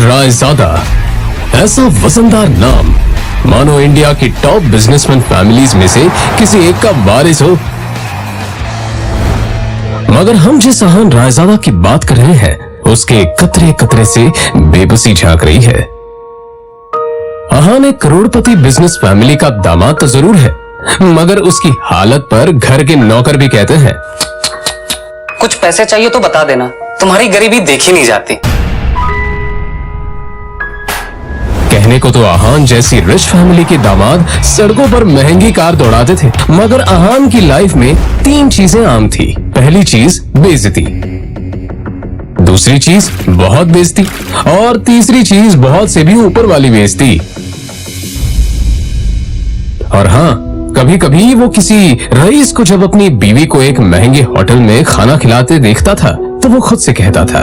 रायजादा, ऐसा वजनदार नाम मानो इंडिया की टॉप बिजनेसमैन फैमिलीज में से किसी एक का वारिस हो। मगर हम जिस अहान रायजादा की बात कर रहे हैं उसके कतरे कतरे से बेबसी झांक रही है। अहान एक करोड़पति बिजनेस फैमिली का दामाद तो जरूर है, मगर उसकी हालत पर घर के नौकर भी कहते हैं, कुछ पैसे चाहिए तो बता देना, तुम्हारी गरीबी देखी नहीं जाती। कहने को तो अहान जैसी रिच फैमिली के दामाद सड़कों पर महंगी कार दौड़ाते थे, मगर अहान की लाइफ में 3 चीजें आम थी। पहली चीज बेइज्जती, दूसरी चीज बहुत बेइज्जती और तीसरी चीज बहुत से भी ऊपर वाली बेइज्जती। और हाँ, कभी कभी वो किसी रईस को जब अपनी बीवी को एक महंगे होटल में खाना खिलाते देखता था तो वो खुद से कहता था,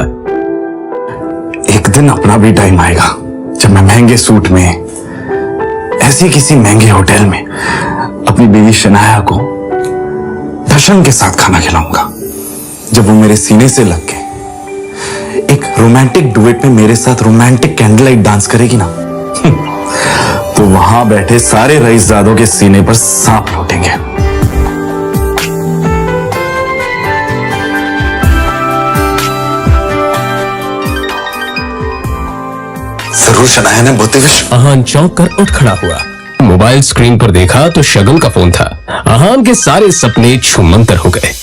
एक दिन अपना भी टाइम आएगा जब मैं महंगे सूट में ऐसी किसी महंगे होटल में अपनी बीवी शनाया को दर्शन के साथ खाना खिलाऊंगा। जब वो मेरे सीने से लग के एक रोमांटिक डुएट में मेरे साथ रोमांटिक कैंडल लाइट डांस करेगी ना तो वहां बैठे सारे रईसजादों के सीने पर सांप लौटेंगे। जरूर शनाया ने बहुत विश्व। अहान चौंक कर उठ खड़ा हुआ। मोबाइल स्क्रीन पर देखा तो शगुन का फोन था। अहान के सारे सपने छूमंतर हो गए।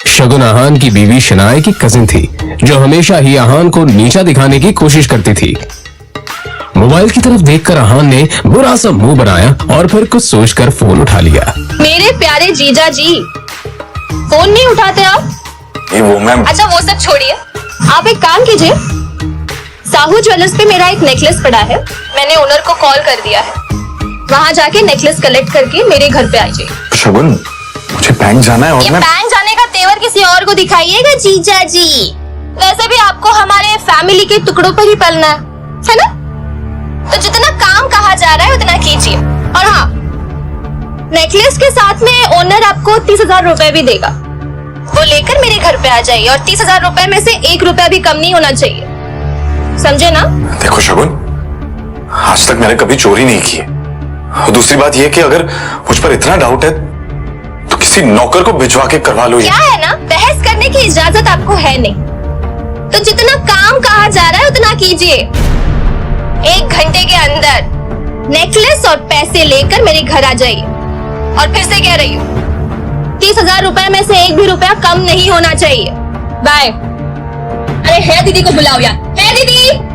शगुन अहान की बीवी शनाया की कजिन थी जो हमेशा ही अहान को नीचा दिखाने की कोशिश करती थी। मोबाइल की तरफ देखकर अहान ने बुरा सा मुंह बनाया और फिर कुछ सोचकर फोन उठा लिया। मेरे प्यारे जीजा जी, फोन नहीं उठाते आप? वो मैम। अच्छा वो सब छोड़िए, आप एक काम कीजिए, साहू ज्वेलर्स पे मेरा एक नेकलेस पड़ा है, मैंने ओनर को कॉल कर दिया है, वहाँ जाके नेकलेस कलेक्ट करके मेरे घर पे आ जाइए। शगुन, मुझे बैंक जाना है और ये मैं बैंक जाने का तेवर किसी और को दिखाइएगा जीजा जी। वैसे भी आपको हमारे फैमिली के टुकड़ों पर ही पलना है ना? तो जितना काम कहा जा रहा है उतना कीजिए। और हाँ, नेकलेस के साथ में ओनर आपको 30,000 रुपए भी देगा, वो लेकर मेरे घर पे आ जाइए और 30,000 रुपए में से 1 रुपया भी कम नहीं होना चाहिए, समझे ना? देखो शगुन, आज तक मैंने कभी चोरी नहीं की है। और दूसरी बात यह कि अगर मुझ पर इतना डाउट है तो किसी नौकर को भिजवा के करवा लो। क्या है ना, बहस करने की इजाजत आपको है नहीं, तो जितना काम कहा जा रहा है उतना कीजिए। 1 घंटे के अंदर नेकलेस और पैसे लेकर मेरे घर आ जाइए। और फिर से कह रही हूँ, 30,000 रुपए में से 1 भी रुपया कम नहीं होना चाहिए। बाय। अरे है दीदी को बुलाओ यार, है दीदी।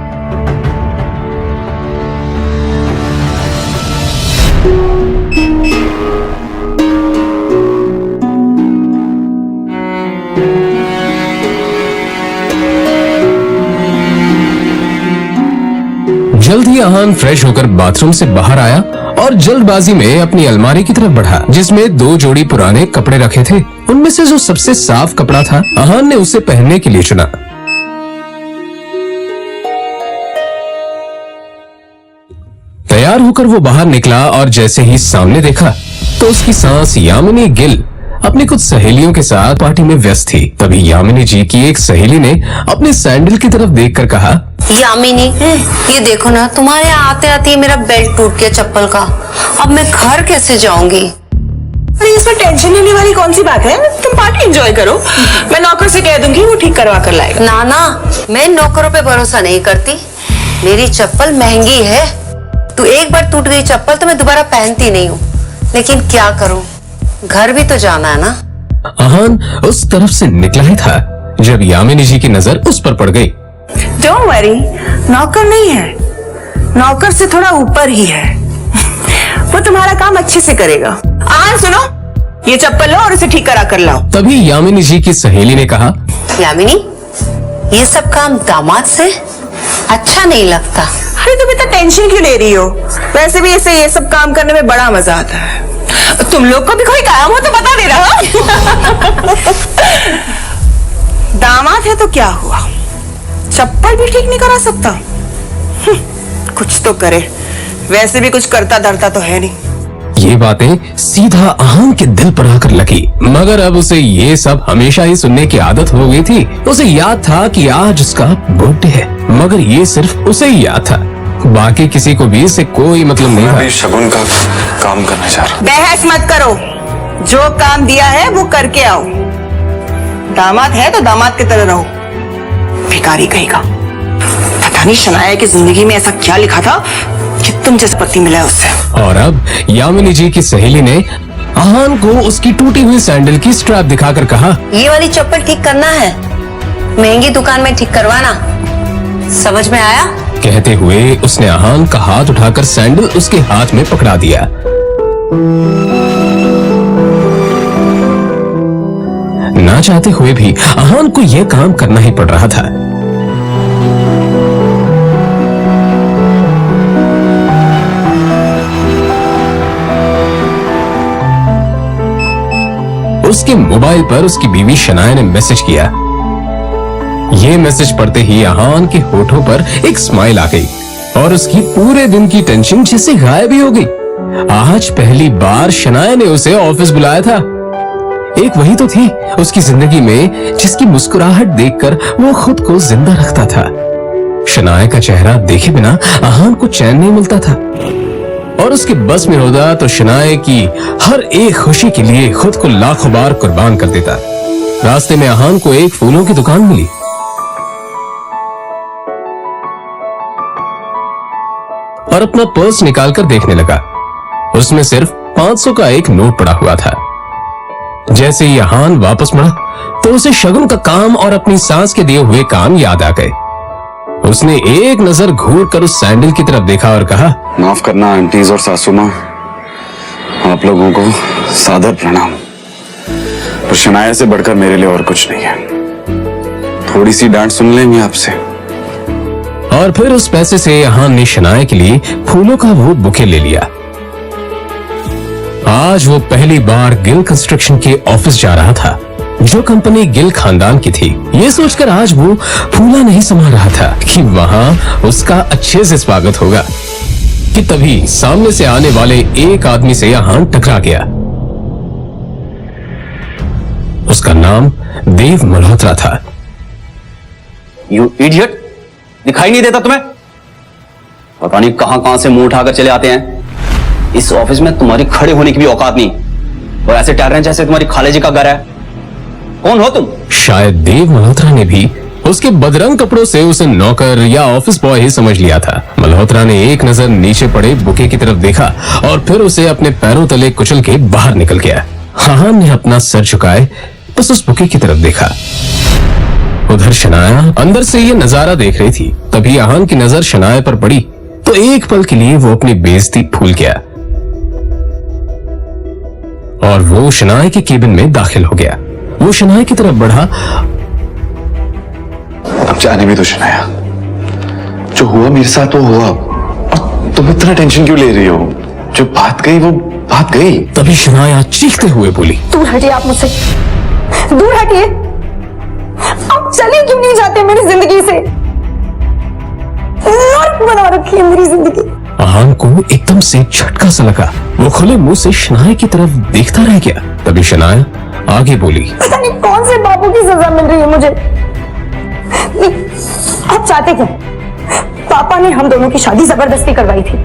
जल्द ही अहान फ्रेश होकर बाथरूम से बाहर आया और जल्दबाजी में अपनी अलमारी की तरफ बढ़ा जिसमें 2 जोड़ी पुराने कपड़े रखे थे। उनमें से जो सबसे साफ कपड़ा था अहान ने उसे पहनने के लिए चुना। तैयार होकर वो बाहर निकला और जैसे ही सामने देखा तो उसकी सास यामिनी गिल अपनी कुछ सहेलियों के साथ पार्टी में व्यस्त थी। तभी यामिनी जी की एक सहेली ने अपने सैंडल की तरफ देखकर कहा, यामिनी, ये देखो ना, तुम्हारे आते आते मेरा बेल्ट टूट गया चप्पल का। अब मैं घर कैसे जाऊंगी? अरे इसमें टेंशन लेने वाली कौन सी बात है? तुम पार्टी एंजॉय करो, मैं नौकर से कह दूंगी, वो ठीक करवा कर लाएगा। ना ना, मैं नौकरों पे भरोसा नहीं करती। मेरी चप्पल महंगी है, तो एक बार टूट गई चप्पल तो मैं दोबारा पहनती नहीं हूँ। लेकिन क्या करूँ, घर भी तो जाना है ना। अहान उस तरफ से निकला ही था जब यामिनी जी की नजर उस पर पड़ गई। डोंट वरी, नौकर नहीं है, नौकर से थोड़ा ऊपर ही है, वो तुम्हारा काम अच्छे से करेगा। सुनो, ये चप्पल लो और इसे ठीक करा कर लाओ। तभी यामिनी जी की सहेली ने कहा, यामिनी, ये सब काम दामाद से अच्छा नहीं लगता। अरे तुम इतना टेंशन क्यों ले रही हो? वैसे भी इसे ये सब काम करने में बड़ा मजा आता है। तुम लोग को भी कोई काम हो तो बता दे रहा। दामाद है तो क्या हुआ, चप्पल भी ठीक नहीं करा सकता? कुछ तो करे, वैसे भी कुछ करता धरता तो है नहीं। ये बातें सीधा अहान के दिल पर आकर लगी, मगर अब उसे ये सब हमेशा ही सुनने की आदत हो गई थी। उसे याद था कि आज उसका बर्थडे है, मगर ये सिर्फ उसे ही याद था, बाकी किसी को भी इससे कोई मतलब नहीं मैं भी था। शगुन का काम करने जा रहा हूँ। बहस मत करो, जो काम दिया है वो करके आओ। दामाद है तो दामाद की तरह रहो। भिखारी कहेगा। पता नहीं शनाया की जिंदगी में ऐसा क्या लिखा था कि तुम जैसा पति मिला है उससे। और अब यामिनी जी की सहेली ने अहान को उसकी टूटी हुई सैंडल की स्ट्रैप दिखाकर कहा, ये वाली चप्पल ठीक करना है, महंगी दुकान में ठीक करवाना, समझ में आया? कहते हुए उसने अहान का हाथ उठाकर सैंडल उसके हाथ में पकड़ा दिया। ना चाहते हुए भी अहान को यह काम करना ही पड़ रहा था। उसके मोबाइल पर उसकी बीवी शनाया ने मैसेज किया। ये मैसेज पढ़ते ही अहान के होठों पर एक स्माइल आ गई और उसकी पूरे दिन की टेंशन जैसे गायब ही हो गई। आज पहली बार शनाया ने उसे ऑफिस बुलाया था। एक वही तो थी उसकी जिंदगी में जिसकी मुस्कुराहट देखकर वो खुद को जिंदा रखता था। शनाया का चेहरा देखे बिना अहान को चैन नहीं मिलता था और उसके बस में होता तो शनाया की हर एक खुशी के लिए खुद को लाखों बार कुर्बान कर देता। रास्ते में अहान को एक फूलों की दुकान मिली और अपना पर्स निकालकर देखने लगा। उसमें सिर्फ 500 का एक नोट पड़ा हुआ था। जैसे ही अहान वापस मुड़ा तो उसे शगुन का काम और अपनी सास के दिए हुए काम याद आ गए। उसने एक नजर घूर कर उस सैंडल की तरफ देखा और कहा, माफ करना आंटीज और सासू माँ, आप लोगों को सादर प्रणाम। पर शनाया से बढ़कर मेरे लिए और कुछ नहीं है। थोड़ी सी डांट सुन लेंगे आपसे। और फिर उस पैसे से अहान ने शनाया के लिए फूलों का वो बुके ले लिया। आज वो पहली बार गिल कंस्ट्रक्शन के ऑफिस जा रहा था, जो कंपनी गिल खानदान की थी। ये सोचकर आज वो फूला नहीं समा रहा था कि वहां उसका अच्छे से स्वागत होगा कि तभी सामने से आने वाले एक आदमी से अहान टकरा गया। उसका नाम देव मल्होत्रा था। यू इडियट, दिखाई नहीं देता तुम्हें? पता नहीं कहां कहां से मुंह उठाकर चले आते हैं। इस ऑफिस में तुम्हारी खड़े होने की भी औकात नहीं और ऐसे टहर रहे हैं जैसे तुम्हारी खाले जी का घर है। कौन हो तुम? शायद देव मल्होत्रा ने भी उसके बदरंग कपड़ों से उसे नौकर या ऑफिस बॉय ही समझ लिया था। मल्होत्रा ने एक नजर नीचे पड़े बुके की तरफ देखा और फिर उसे अपने पैरों तले कुचल के बाहर निकल गया। अहान ने अपना सर झुकाए बस उस बुके की तरफ देखा। उधर शनाया अंदर से ये नजारा देख रही थी। तभी अहान की नजर शनाया पर पड़ी तो एक पल के लिए वो अपनी बेइज्जती भूल गया और वो शनाया के केबिन में दाखिल हो गया। वो शनाया की तरफ बढ़ा। अब जाने भी तो शनाया, जो हुआ मेरे साथ वो हुआ। और तुम इतना टेंशन क्यों ले रही हो? जो बात गई वो बात गई। तभी शनाया चीखते हुए बोली, दूर हटिए आप मुझसे, दूर हटिए। आप चले क्यों नहीं जाते मेरी जिंदगी से? नर्क बना रखी है मेरी जिंदगी। अहान को एकदम से झटका सा लगा। वो खुले मुंह से शनाया की तरफ देखता रह गया। तभी शनाया आगे बोली, पता नहीं कौन से बाबू की सजा मिल रही है मुझे। आप चाहते क्या? पापा ने हम दोनों की शादी जबरदस्ती करवाई थी,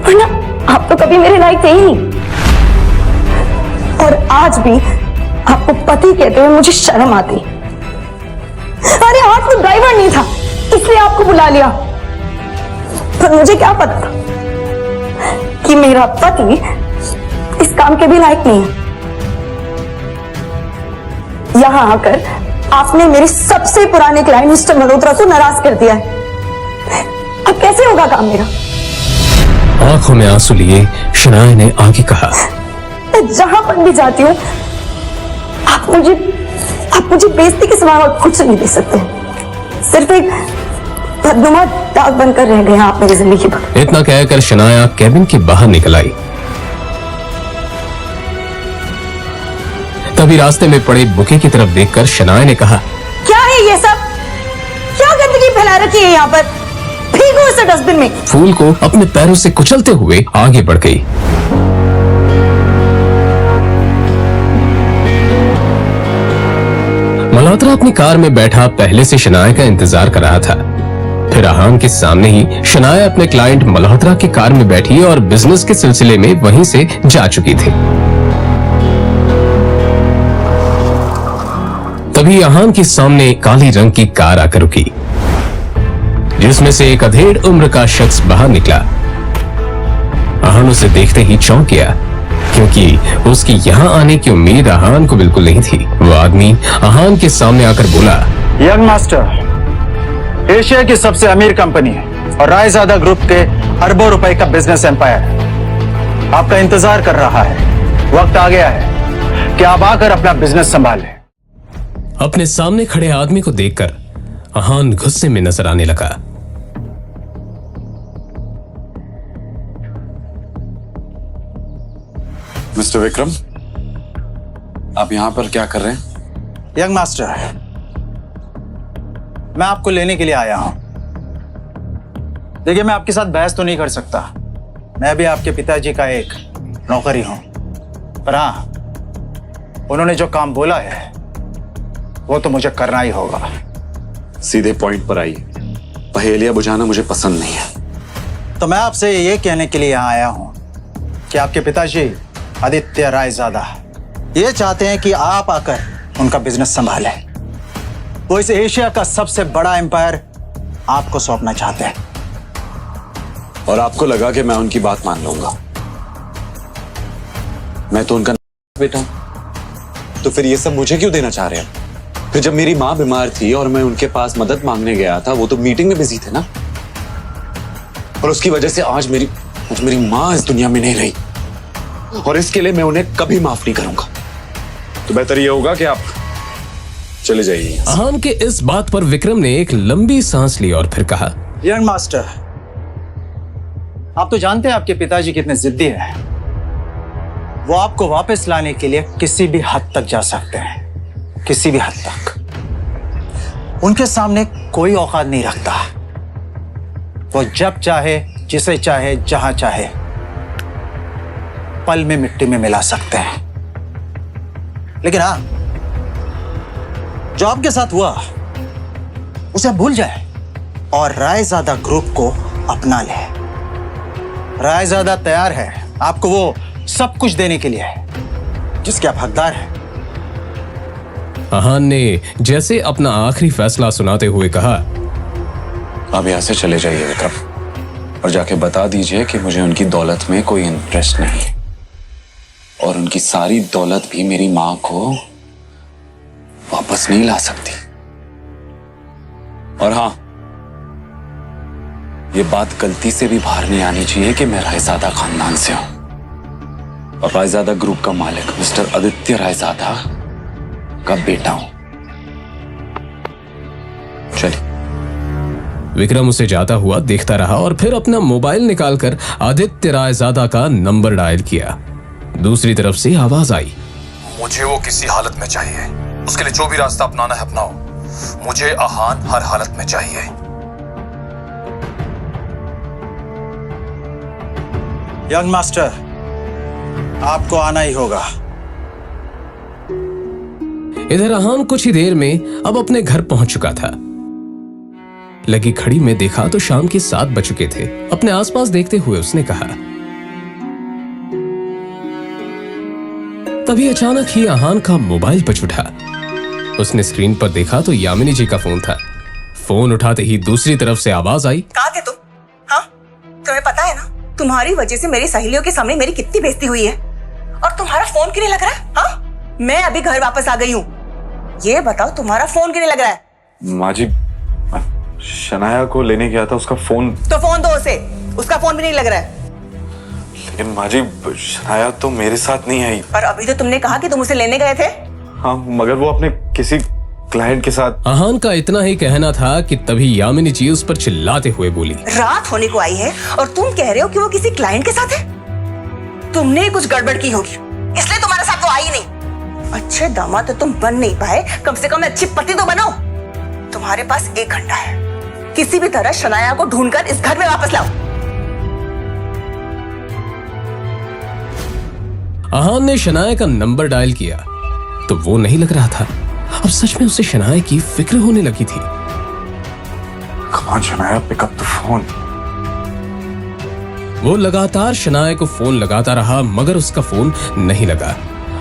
वरना आप तो कभी मेरे लायक थे ही नहीं। और आज भी आपको पति कहते हुए मुझे शर्म आती। अरे आज तो ड्राइवर नहीं था इसलिए आपको बुला लिया, पर मुझे क्या पता था कि मेरा पति इस काम के भी लायक नहीं है। यहां आकर आपने मेरे सबसे पुराने क्लाइंट मिस्टर मल्होत्रा को नाराज कर दिया है। अब कैसे होगा काम मेरा? आंखों में आंसू लिए शनाया ने आगे कहा, मैं जहां पर भी जाती हूँ आप मुझे बेइज्जती के सिवा और कुछ नहीं दे सकते। सिर्फ एक बदनुमा दाग बनकर रह गए हैं आप मेरी जिंदगी पर। इतना कहकर शनाया केबिन के बाहर निकल आई। तभी रास्ते में पड़े बुके की तरफ देखकर शनाया ने कहा, क्या है ये सब? क्या गंदगी फैला रखी है यहाँ पर? फिर फेंको इसे डस्टबिन में। फूल को अपने पैरों से कुचलते हुए आगे बढ़ गई। मल्होत्रा अपनी कार में बैठा पहले से शनाया का इंतजार कर रहा था। फिर अहान के सामने ही शनाया अपने क्लाइंट मल्होत्रा की कार में बैठी और बिजनेस के सिलसिले में वहीं से जा चुकी थी। तभी अहान के सामने काली रंग की कार आकर रुकी, जिसमें से एक अधेड़ उम्र का शख्स बाहर निकला। अहान उसे देखते ही चौंक गया, क्योंकि उसकी यहाँ आने की उम्मीद अहान को बिल्कुल नहीं थी। वो आदमी अहान के सामने आकर बोला, यंग मास्टर, एशिया की सबसे अमीर कंपनी है और रायजादा ग्रुप के अरबों रुपए का बिजनेस एम्पायर है। आपका इंतजार कर रहा है। वक्त आ गया है कि आप आकर अपना बिजनेस संभालें। अपने सामने खड़े आदमी को देखकर अहान गुस्से में नजर आने लगा। मिस्टर विक्रम, आप यहां पर क्या कर रहे हैं? यंग मास्टर, मैं आपको लेने के लिए आया हूं। देखिए, मैं आपके साथ बहस तो नहीं कर सकता। मैं भी आपके पिताजी का एक नौकर ही हूं। पर हाँ, उन्होंने जो काम बोला है वो तो मुझे करना ही होगा। सीधे पॉइंट पर आइए। पहेलियां बुझाना मुझे पसंद नहीं है। तो मैं आपसे ये कहने के लिए यहाँ आया हूं कि आपके पिताजी आदित्य रायजादा ये चाहते हैं कि आप आकर उनका बिजनेस संभालें। वो इस एशिया का सबसे बड़ा एम्पायर आपको सौंपना चाहते हैं। और आपको लगा कि मैं उनकी बात मान लूंगा? मैं तो उनका बेटा हूं। तो फिर ये सब मुझे क्यों देना चाह रहे हैं? फिर जब मेरी माँ बीमार थी और मैं उनके पास मदद मांगने गया था, वो तो मीटिंग में बिजी थे ना। और उसकी वजह से आज मेरी माँ इस दुनिया में नहीं रही, और इसके लिए मैं उन्हें कभी माफ नहीं करूंगा। तो बेहतर ये होगा कि आप चले जाइए। अहान के इस बात पर विक्रम ने एक लंबी सांस ली और फिर कहा, यंग मास्टर, आप तो जानते हैं आपके पिताजी कितने जिद्दी हैं। वो आपको वापस लाने के लिए किसी भी हद तक जा सकते हैं, किसी भी हद तक। उनके सामने कोई औकात नहीं रखता। वो जब चाहे, जिसे चाहे, जहां चाहे पल में मिट्टी में मिला सकते हैं। लेकिन हाँ, जो आपके साथ हुआ उसे भूल जाए और रायजादा ग्रुप को अपना ले। रायजादा तैयार है आपको वो सब कुछ देने के लिए, जिसके आप हकदार हैं। अहान ने जैसे अपना आखिरी फैसला सुनाते हुए कहा, आप यहां से चले जाइए विक्रम, और जाके बता दीजिए कि मुझे उनकी दौलत में कोई इंटरेस्ट नहीं, और उनकी सारी दौलत भी मेरी मां को वापस नहीं ला सकती। और हां, ये बात गलती से भी बाहर नहीं आनी चाहिए कि मैं रायजादा खानदान से हूं, और रायजादा ग्रुप का मालिक मिस्टर आदित्य रायजादा का बेटा हूं। चलिए। विक्रम उसे जाता हुआ देखता रहा और फिर अपना मोबाइल निकालकर आदित्य रायजादा का नंबर डायल किया। दूसरी तरफ से आवाज आई, मुझे वो किसी हालत में चाहिए। उसके लिए जो भी रास्ता अपनाना है अपनाओ। मुझे अहान हर हालत में चाहिए। यंग मास्टर, आपको आना ही होगा। इधर अहान कुछ ही देर में अब अपने घर पहुंच चुका था। लगी घड़ी में देखा तो शाम के 7 बज चुके थे। अपने आसपास देखते हुए उसने कहा, तभी अचानक ही अहान का मोबाइल बज उठा। उसने स्क्रीन पर देखा तो यामिनी जी का फोन था। फोन उठाते ही दूसरी तरफ से आवाज आई, कहाँ थे तुम? हाँ, तुम्हें पता है ना तुम्हारी वजह से मेरी सहेलियों के सामने मेरी कितनी बेइज्जती हुई है, और तुम्हारा फोन क्यों नहीं लग रहा है? हाँ, मैं अभी घर वापस आ गई हूँ। ये बताओ तुम्हारा फोन क्यों नहीं लग रहा है? माँ जी, शनाया को लेने गया था, उसका फोन। तो फोन दो उसे, उसका फोन भी नहीं लग रहा है। लेकिन माँ जी, शनाया तो मेरे साथ नहीं आई। पर अभी तो तुमने कहा कि तुम उसे लेने गए थे। हाँ, मगर वो अपने किसी क्लाइंट के साथ। अहान का इतना ही कहना था कि तभी यामिनी जी उस पर चिल्लाते हुए बोली, रात होने को आई है और तुम कह रहे हो कि वो किसी क्लाइंट के साथ है? तुमने कुछ गड़बड़ की होगी, इसलिए तुम्हारे साथ वो आई नहीं। अच्छे दामाद तो तुम बन नहीं पाए, कम से कम अच्छी पति तो बनो। तुम्हारे पास 1 घंटा है, किसी भी तरह शनाया को ढूंढकर इस घर में वापस लाओ। अहान ने शनाया का नंबर डायल किया तो वो नहीं लग रहा था। अब सच में उसे शनाया की फिक्र होने लगी थी। Come on, Shanaya, pick up the phone. वो लगातार शनाया को फोन लगाता रहा मगर उसका फोन नहीं लगा।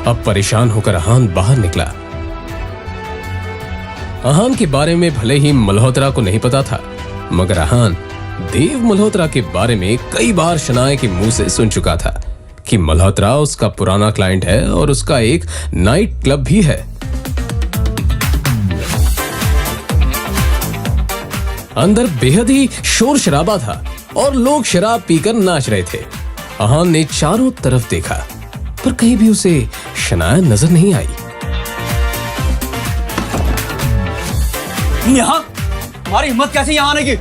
अब परेशान होकर अहान बाहर निकला। अहान के बारे में भले ही मल्होत्रा को नहीं पता था मगर अहान देव मल्होत्रा के बारे में कई बार शनाया के मुंह से सुन चुका था कि मल्होत्रा उसका पुराना क्लाइंट है और उसका एक नाइट क्लब भी है। अंदर बेहद ही शोर शराबा था और लोग शराब पीकर नाच रहे थे। अहान ने चारों तरफ देखा पर कहीं भी उसे शनाया नजर नहीं आई। यहाँ तुम्हारी हिम्मत कैसे यहाँ आने की?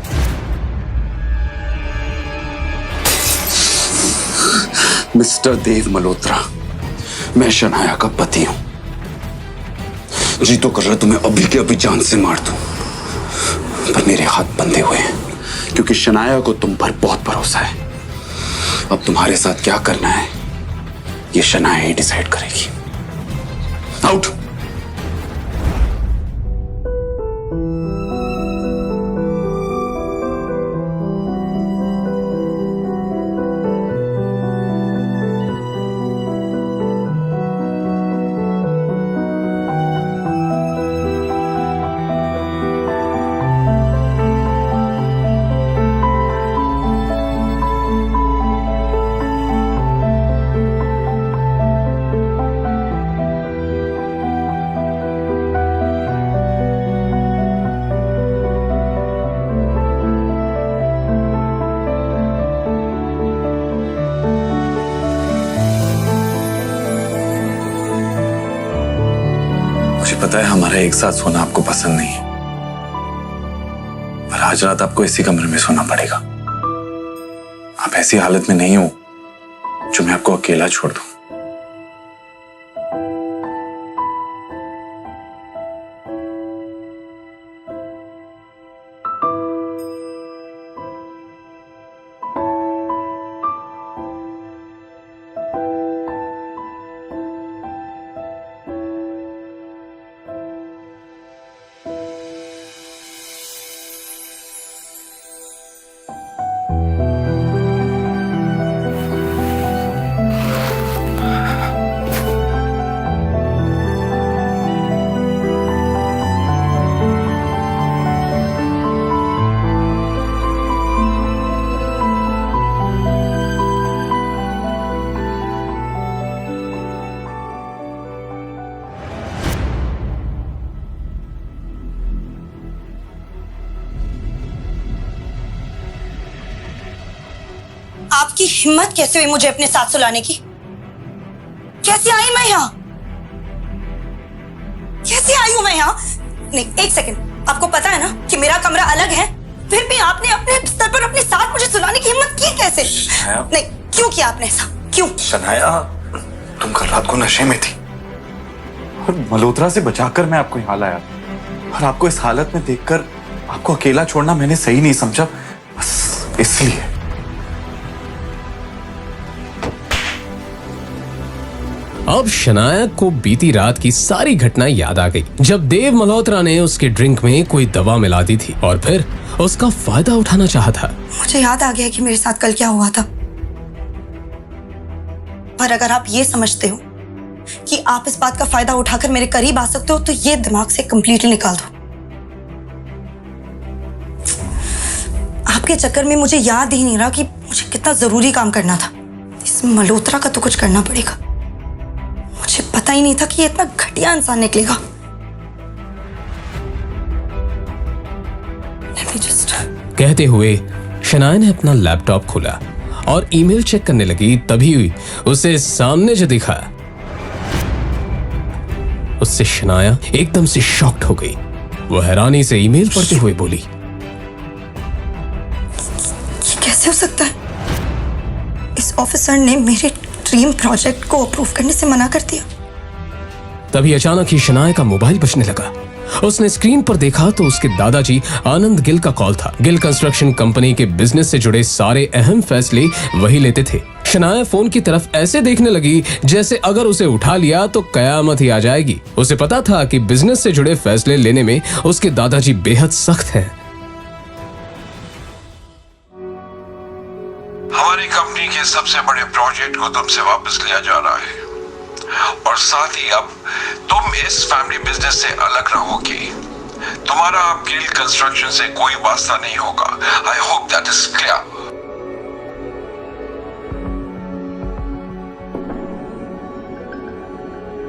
मिस्टर देव मल्होत्रा, मैं शनाया का पति हूं। जी तो कर रहा तुम्हें अभी के अभी जान से मार दूं, पर मेरे हाथ बंधे हुए हैं क्योंकि शनाया को तुम पर बहुत भरोसा है। अब तुम्हारे साथ क्या करना है ये शनाया ही डिसाइड करेगी। आउट। पता है हमारा एक साथ सोना आपको पसंद नहीं है, पर आज रात आपको इसी कमरे में सोना पड़ेगा। आप ऐसी हालत में नहीं हो जो मैं आपको अकेला छोड़ दूं। आपकी हिम्मत कैसे हुई मुझे अपने साथ सुलाने की? कैसे आई मैं यहाँ? कैसे आई हूं मैं यहाँ? नहीं, एक सेकंड, आपको पता है ना कि मेरा कमरा अलग है, फिर भी आपने अपने बिस्तर पर अपने साथ मुझे सुलाने की हिम्मत की कैसे? नहीं, क्यों किया आपने ऐसा? क्यों? शनाया, तुम कल रात को नशे में थी और मल्होत्रा से बचाकर मैं आपको यहाँ लाया, और आपको इस हालत में देखकर आपको अकेला छोड़ना मैंने सही नहीं समझा, बस इसलिए। अब शनाया को बीती रात की सारी घटनाएं याद आ गई जब देव मल्होत्रा ने उसके ड्रिंक में कोई दवा मिला दी थी और फिर उसका फायदा उठाना चाहा था। मुझे याद आ गया कि मेरे साथ कल क्या हुआ था, पर अगर आप ये समझते हो कि आप इस बात का फायदा उठाकर मेरे करीब आ सकते हो तो ये दिमाग से कंप्लीटली निकाल दो। आपके चक्कर में मुझे याद ही नहीं रहा कि मुझे कितना जरूरी काम करना था। इस मल्होत्रा का तो कुछ करना पड़ेगा। मुझे पता ही नहीं था कि ये इतना घटिया इंसान निकलेगा। कहते हुए शनाया ने अपना लैपटॉप खोला और ईमेल चेक करने लगी, तभी उसे सामने जो दिखा उससे शनाया एकदम से शॉक्ड हो गई। वो हैरानी से ईमेल पढ़ते हुए बोली, ये कैसे हो सकता है? इस ऑफिसर ने मेरे ड्रीम प्रोजेक्ट को अप्रूव करने से मना कर दिया। तभी अचानक ही शनाया का मोबाइल बजने लगा उसने स्क्रीन पर देखा तो उसके दादाजी आनंद गिल का कॉल था। गिल कंस्ट्रक्शन कंपनी के बिजनेस से जुड़े सारे अहम फैसले वही लेते थे। शनाया फोन की तरफ ऐसे देखने लगी जैसे अगर उसे उठा लिया तो कयामत ही आ जाएगी। उसे पता था कि बिजनेस से जुड़े फैसले लेने में उसके दादाजी बेहद सख्त हैं। हमारी कंपनी के सबसे बड़े प्रोजेक्ट को तुमसे वापस लिया जा रहा है और साथ ही अब तुम इस फैमिली बिजनेस से अलग रहोगी। तुम्हारा अब गिल कंस्ट्रक्शन से कोई वास्ता नहीं होगा। I hope that is clear.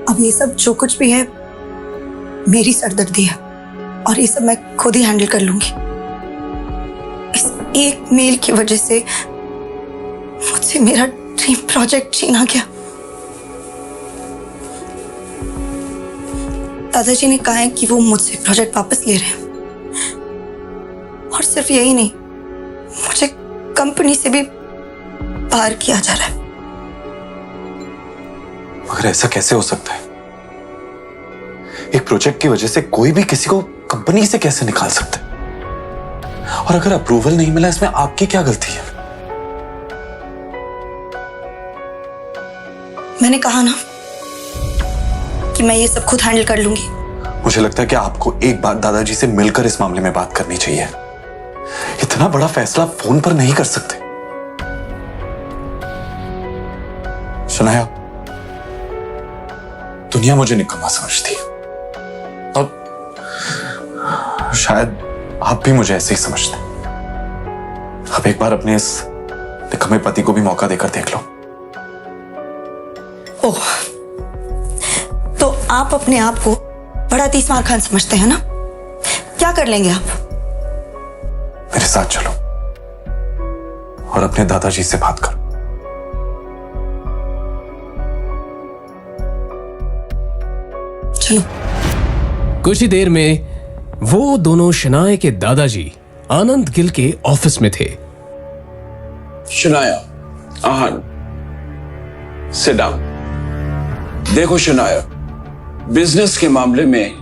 अब ये सब जो कुछ भी है मेरी सरदर्दी है और ये सब मैं खुद ही हैंडल कर लूंगी। इस एक मेल की वजह से मुझसे मेरा ड्रीम प्रोजेक्ट छीना गया। दादाजी ने कहा है कि वो मुझसे प्रोजेक्ट वापस ले रहे हैं और सिर्फ यही नहीं, मुझे कंपनी से भी बाहर किया जा रहा है। मगर ऐसा कैसे हो सकता है? एक प्रोजेक्ट की वजह से कोई भी किसी को कंपनी से कैसे निकाल सकता है? और अगर अप्रूवल नहीं मिला इसमें आपकी क्या गलती है? मैंने कहा ना कि मैं ये सब खुद हैंडल कर लूंगी। मुझे लगता है कि आपको एक बार दादाजी से मिलकर इस मामले में बात करनी चाहिए। इतना बड़ा फैसला फोन पर नहीं कर सकते। शनाया, दुनिया मुझे निकम्मा समझती है और शायद आप भी मुझे ऐसे ही समझते हैं। अब एक बार अपने इस निकम्मे पति को भी मौका देकर देख लो। ओह, तो आप अपने आप को बड़ा तीसमार खान समझते हैं ना? क्या कर लेंगे आप? मेरे साथ चलो और अपने दादाजी से बात करो। चलो। कुछ ही देर में वो दोनों शनाया के दादाजी आनंद गिल के ऑफिस में थे। Shanaya, Aahan, sit down. देखो शनाया, बिजनेस के मामले में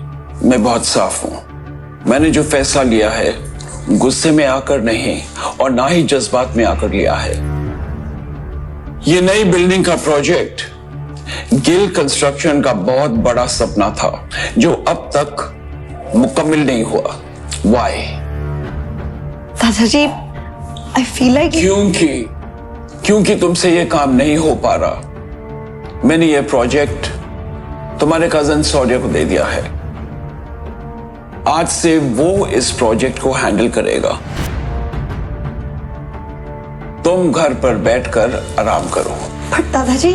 मैं बहुत साफ हूं। मैंने जो फैसला लिया है गुस्से में आकर नहीं और ना ही जज्बात में आकर लिया है। ये नई बिल्डिंग का प्रोजेक्ट गिल कंस्ट्रक्शन का बहुत बड़ा सपना था जो अब तक मुकम्मल नहीं हुआ। वाई? दादाजी, आई फील लाइक क्योंकि तुमसे ये काम नहीं हो पा रहा। मैंने ये प्रोजेक्ट तुम्हारे कजन शौर्य को दे दिया है। आज से वो इस प्रोजेक्ट को हैंडल करेगा। तुम घर पर बैठकर आराम करो। पर दादाजी,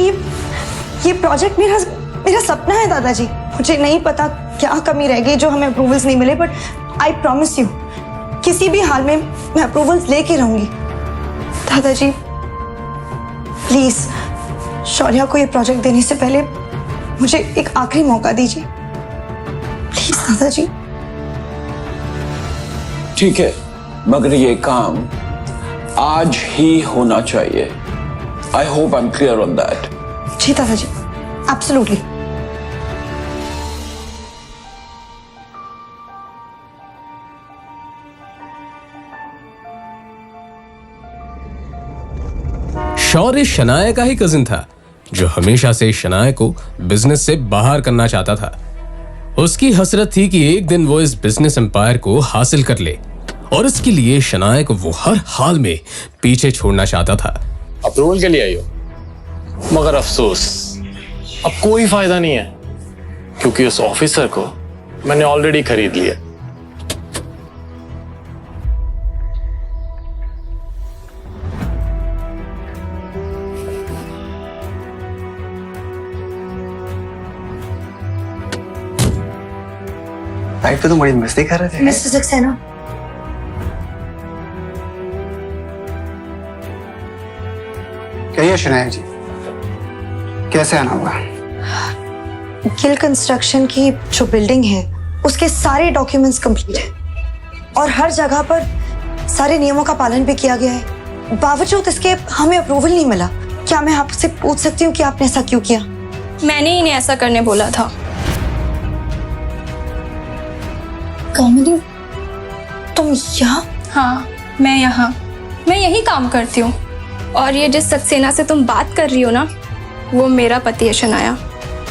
ये प्रोजेक्ट मेरा सपना है दादाजी। मुझे नहीं पता क्या कमी रह गई जो हमें अप्रूवल्स नहीं मिले, बट आई प्रॉमिस यू किसी भी हाल में मैं अप्रूवल्स लेके रहूंगी। दादाजी प्लीज शौर्या को ये प्रोजेक्ट देने से पहले मुझे एक आखिरी मौका दीजिए प्लीज दादाजी। ठीक है, मगर ये काम आज ही होना चाहिए। I hope I am clear on that. जी दादाजी, एब्सोल्युटली। शौर्य शनाया का ही कजिन था जो हमेशा से शनाया को बिजनेस से बाहर करना चाहता था। उसकी हसरत थी कि एक दिन वो इस बिजनेस एम्पायर को हासिल कर ले और इसके लिए शनाया को वो हर हाल में पीछे छोड़ना चाहता था। अप्रूवल के लिए आई हो, मगर अफसोस अब कोई फायदा नहीं है क्योंकि उस ऑफिसर को मैंने ऑलरेडी खरीद लिया। लाइफ पे तो बड़ी मस्ती कर रहे थे। मिस्टर सक्सेना, कहिए शनाया जी, कैसे आना हुआ? गिल कंस्ट्रक्शन की जो बिल्डिंग है उसके सारे डॉक्यूमेंट्स कंप्लीट है और हर जगह पर सारे नियमों का पालन भी किया गया है। बावजूद इसके हमें अप्रूवल नहीं मिला। क्या मैं आपसे पूछ सकती हूँ कि आपने ऐसा क्यों किया? मैंने इन्हें ऐसा करने बोला था। कामिनी, तुम यहाँ? हाँ, मैं यहाँ, मैं यही काम करती हूँ। और ये जिस सक्सेना से तुम बात कर रही हो ना, वो मेरा पति है शनाया।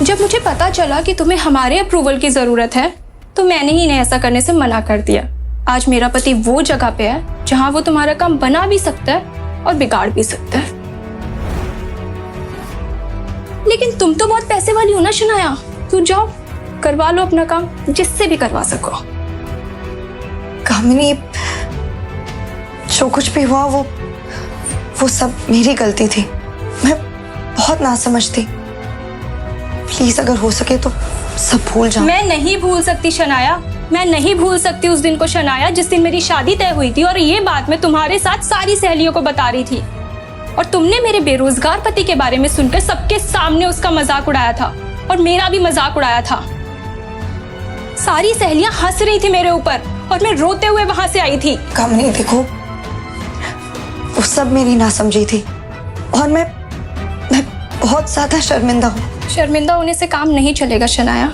जब मुझे पता चला कि तुम्हें हमारे अप्रूवल की जरूरत है, तो मैंने ही इन्हें ऐसा करने से मना कर दिया। आज मेरा पति वो जगह पे है जहाँ वो तुम्हारा काम बना भी सकता है और बिगाड़ भी सकता है। लेकिन तुम तो बहुत पैसे वाली हो ना शनाया, तो जाओ करवा लो अपना काम, जिससे भी करवा सको। कामिनी, जो कुछ भी हुआ वो सब मेरी गलती थी। मैं बहुत नासमझ थी। प्लीज अगर हो सके तो सब भूल जाओ। मैं नहीं भूल सकती शनाया, मैं नहीं भूल सकती उस दिन को शनाया, जिस दिन मेरी शादी तय हुई थी और ये बात मैं तुम्हारे साथ सारी सहेलियों को बता रही थी। और तुमने मेरे बेरोजगार पति के बारे में सुनकर सबके सामने उसका मजाक उड़ाया था और मेरा भी मजाक उड़ाया था। सारी सहेलियां हंस रही थी मेरे ऊपर और मैं रोते हुए वहां से आई थी। कामिनी देखो, वो सब मेरी नासमझी थी और मैं बहुत ज्यादा शर्मिंदा हूँ। शर्मिंदा होने से काम नहीं चलेगा शनाया।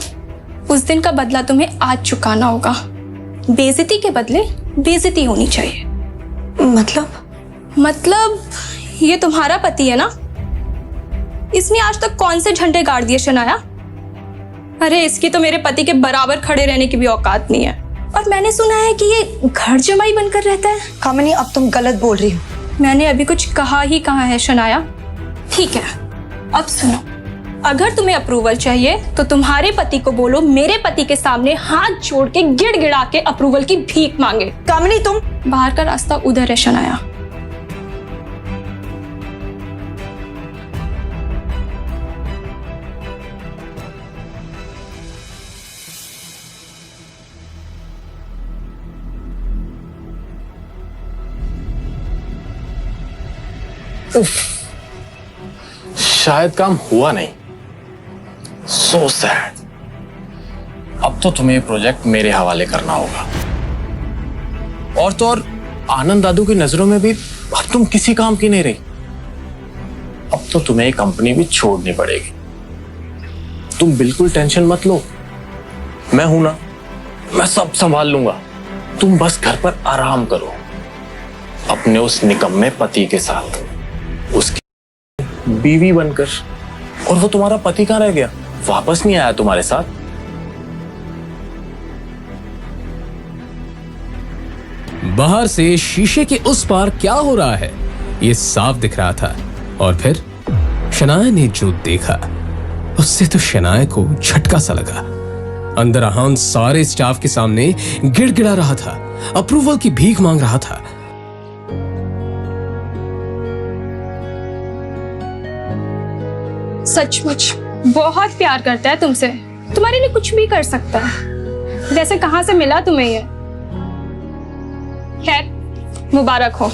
उस दिन का बदला तुम्हें आज चुकाना होगा। बेइज्जती के बदले बेइज्जती होनी चाहिए। मतलब ये तुम्हारा पति है ना, इसने आज तक कौन से झंडे गाड़ दिए शनाया? अरे इसकी तो मेरे पति के बराबर खड़े रहने की भी औकात नहीं है। और मैंने सुना है कि ये घर जमाई बनकर रहता है। कामिनी, अब तुम गलत बोल रही हो। मैंने अभी कुछ कहा ही कहा है शनाया। ठीक है, अब सुनो, अगर तुम्हें अप्रूवल चाहिए तो तुम्हारे पति को बोलो मेरे पति के सामने हाथ जोड़ के गिड़गिड़ा के अप्रूवल की भीख मांगे। कामिनी, तुम बाहर का रास्ता उधर है शनाया। शायद काम हुआ नहीं। So sad. अब तो तुम्हें प्रोजेक्ट मेरे हवाले करना होगा। और तो और आनंद दादू की नजरों में भी अब तुम किसी काम की नहीं रही। अब तो तुम्हें ये कंपनी भी छोड़नी पड़ेगी। तुम बिल्कुल टेंशन मत लो, मैं हूं ना, मैं सब संभाल लूंगा। तुम बस घर पर आराम करो अपने उस निकम्मे पति के साथ, उसकी बीवी बनकर। और वो तुम्हारा पति कहां रह गया? वापस नहीं आया तुम्हारे साथ? बाहर से शीशे के उस पार क्या हो रहा है ये साफ दिख रहा था। और फिर शनाया ने जो देखा उससे तो शनाया को झटका सा लगा। अंदर अहान सारे स्टाफ के सामने गिड़गिड़ा रहा था, अप्रूवल की भीख मांग रहा था। सचमुच बहुत प्यार करता है तुमसे, तुम्हारे लिए कुछ भी कर सकता है। वैसे कहां से मिला तुम्हें ये? खैर मुबारक हो,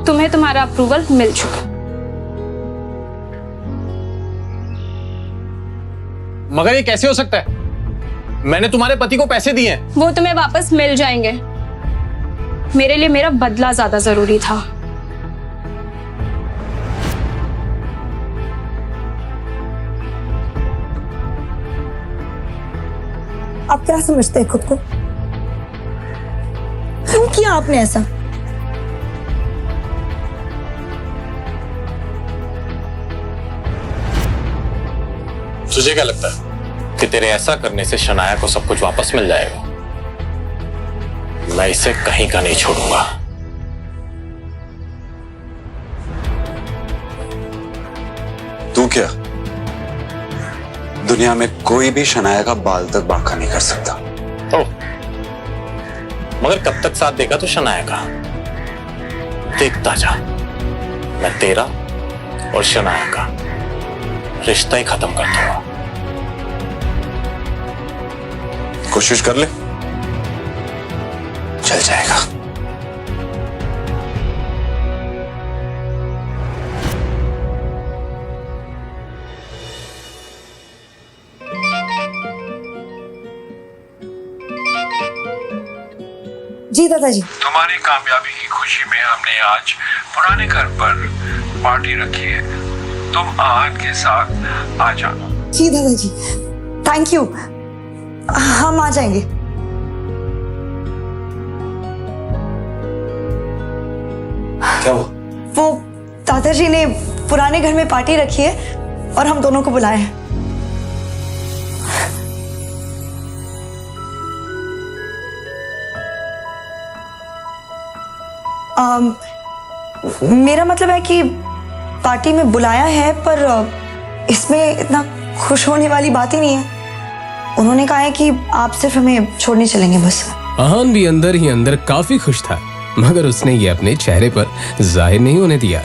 तुम्हें तुम्हारा अप्रूवल मिल चुका। मगर ये कैसे हो सकता है? मैंने तुम्हारे पति को पैसे दिए हैं। वो तुम्हें वापस मिल जाएंगे। मेरे लिए मेरा बदला ज्यादा जरूरी था। आप क्या समझते हैं खुद को? क्यों किया आपने ऐसा? तुझे क्या लगता है कि तेरे ऐसा करने से शनाया को सब कुछ वापस मिल जाएगा? मैं इसे कहीं का नहीं छोड़ूंगा। तू क्या? दुनिया में कोई भी शनाया का बाल तक बांका नहीं कर सकता। तो मगर कब तक साथ देगा तो शनाया का? देखता जा, मैं तेरा और शनाया का रिश्ता ही खत्म कर दूंगा। कोशिश कर ले, चल जाएगा। जी दादाजी। तुम्हारी कामयाबी की खुशी में हमने आज पुराने घर पर पार्टी रखी है। तुम आहान के साथ आ जाना। जी दादाजी, थैंक यू। हम आ जाएंगे। क्या हुआ? वो दादाजी ने पुराने घर में पार्टी रखी है और हम दोनों को बुलाया है। मेरा मतलब है कि पार्टी में बुलाया है, पर इसमें इतना खुश होने वाली बात ही नहीं है। उन्होंने कहा है कि आप सिर्फ हमें छोड़ने चलेंगे बस। आहान भी अंदर ही अंदर काफी खुश था, मगर उसने ये अपने चेहरे पर जाहिर नहीं होने दिया।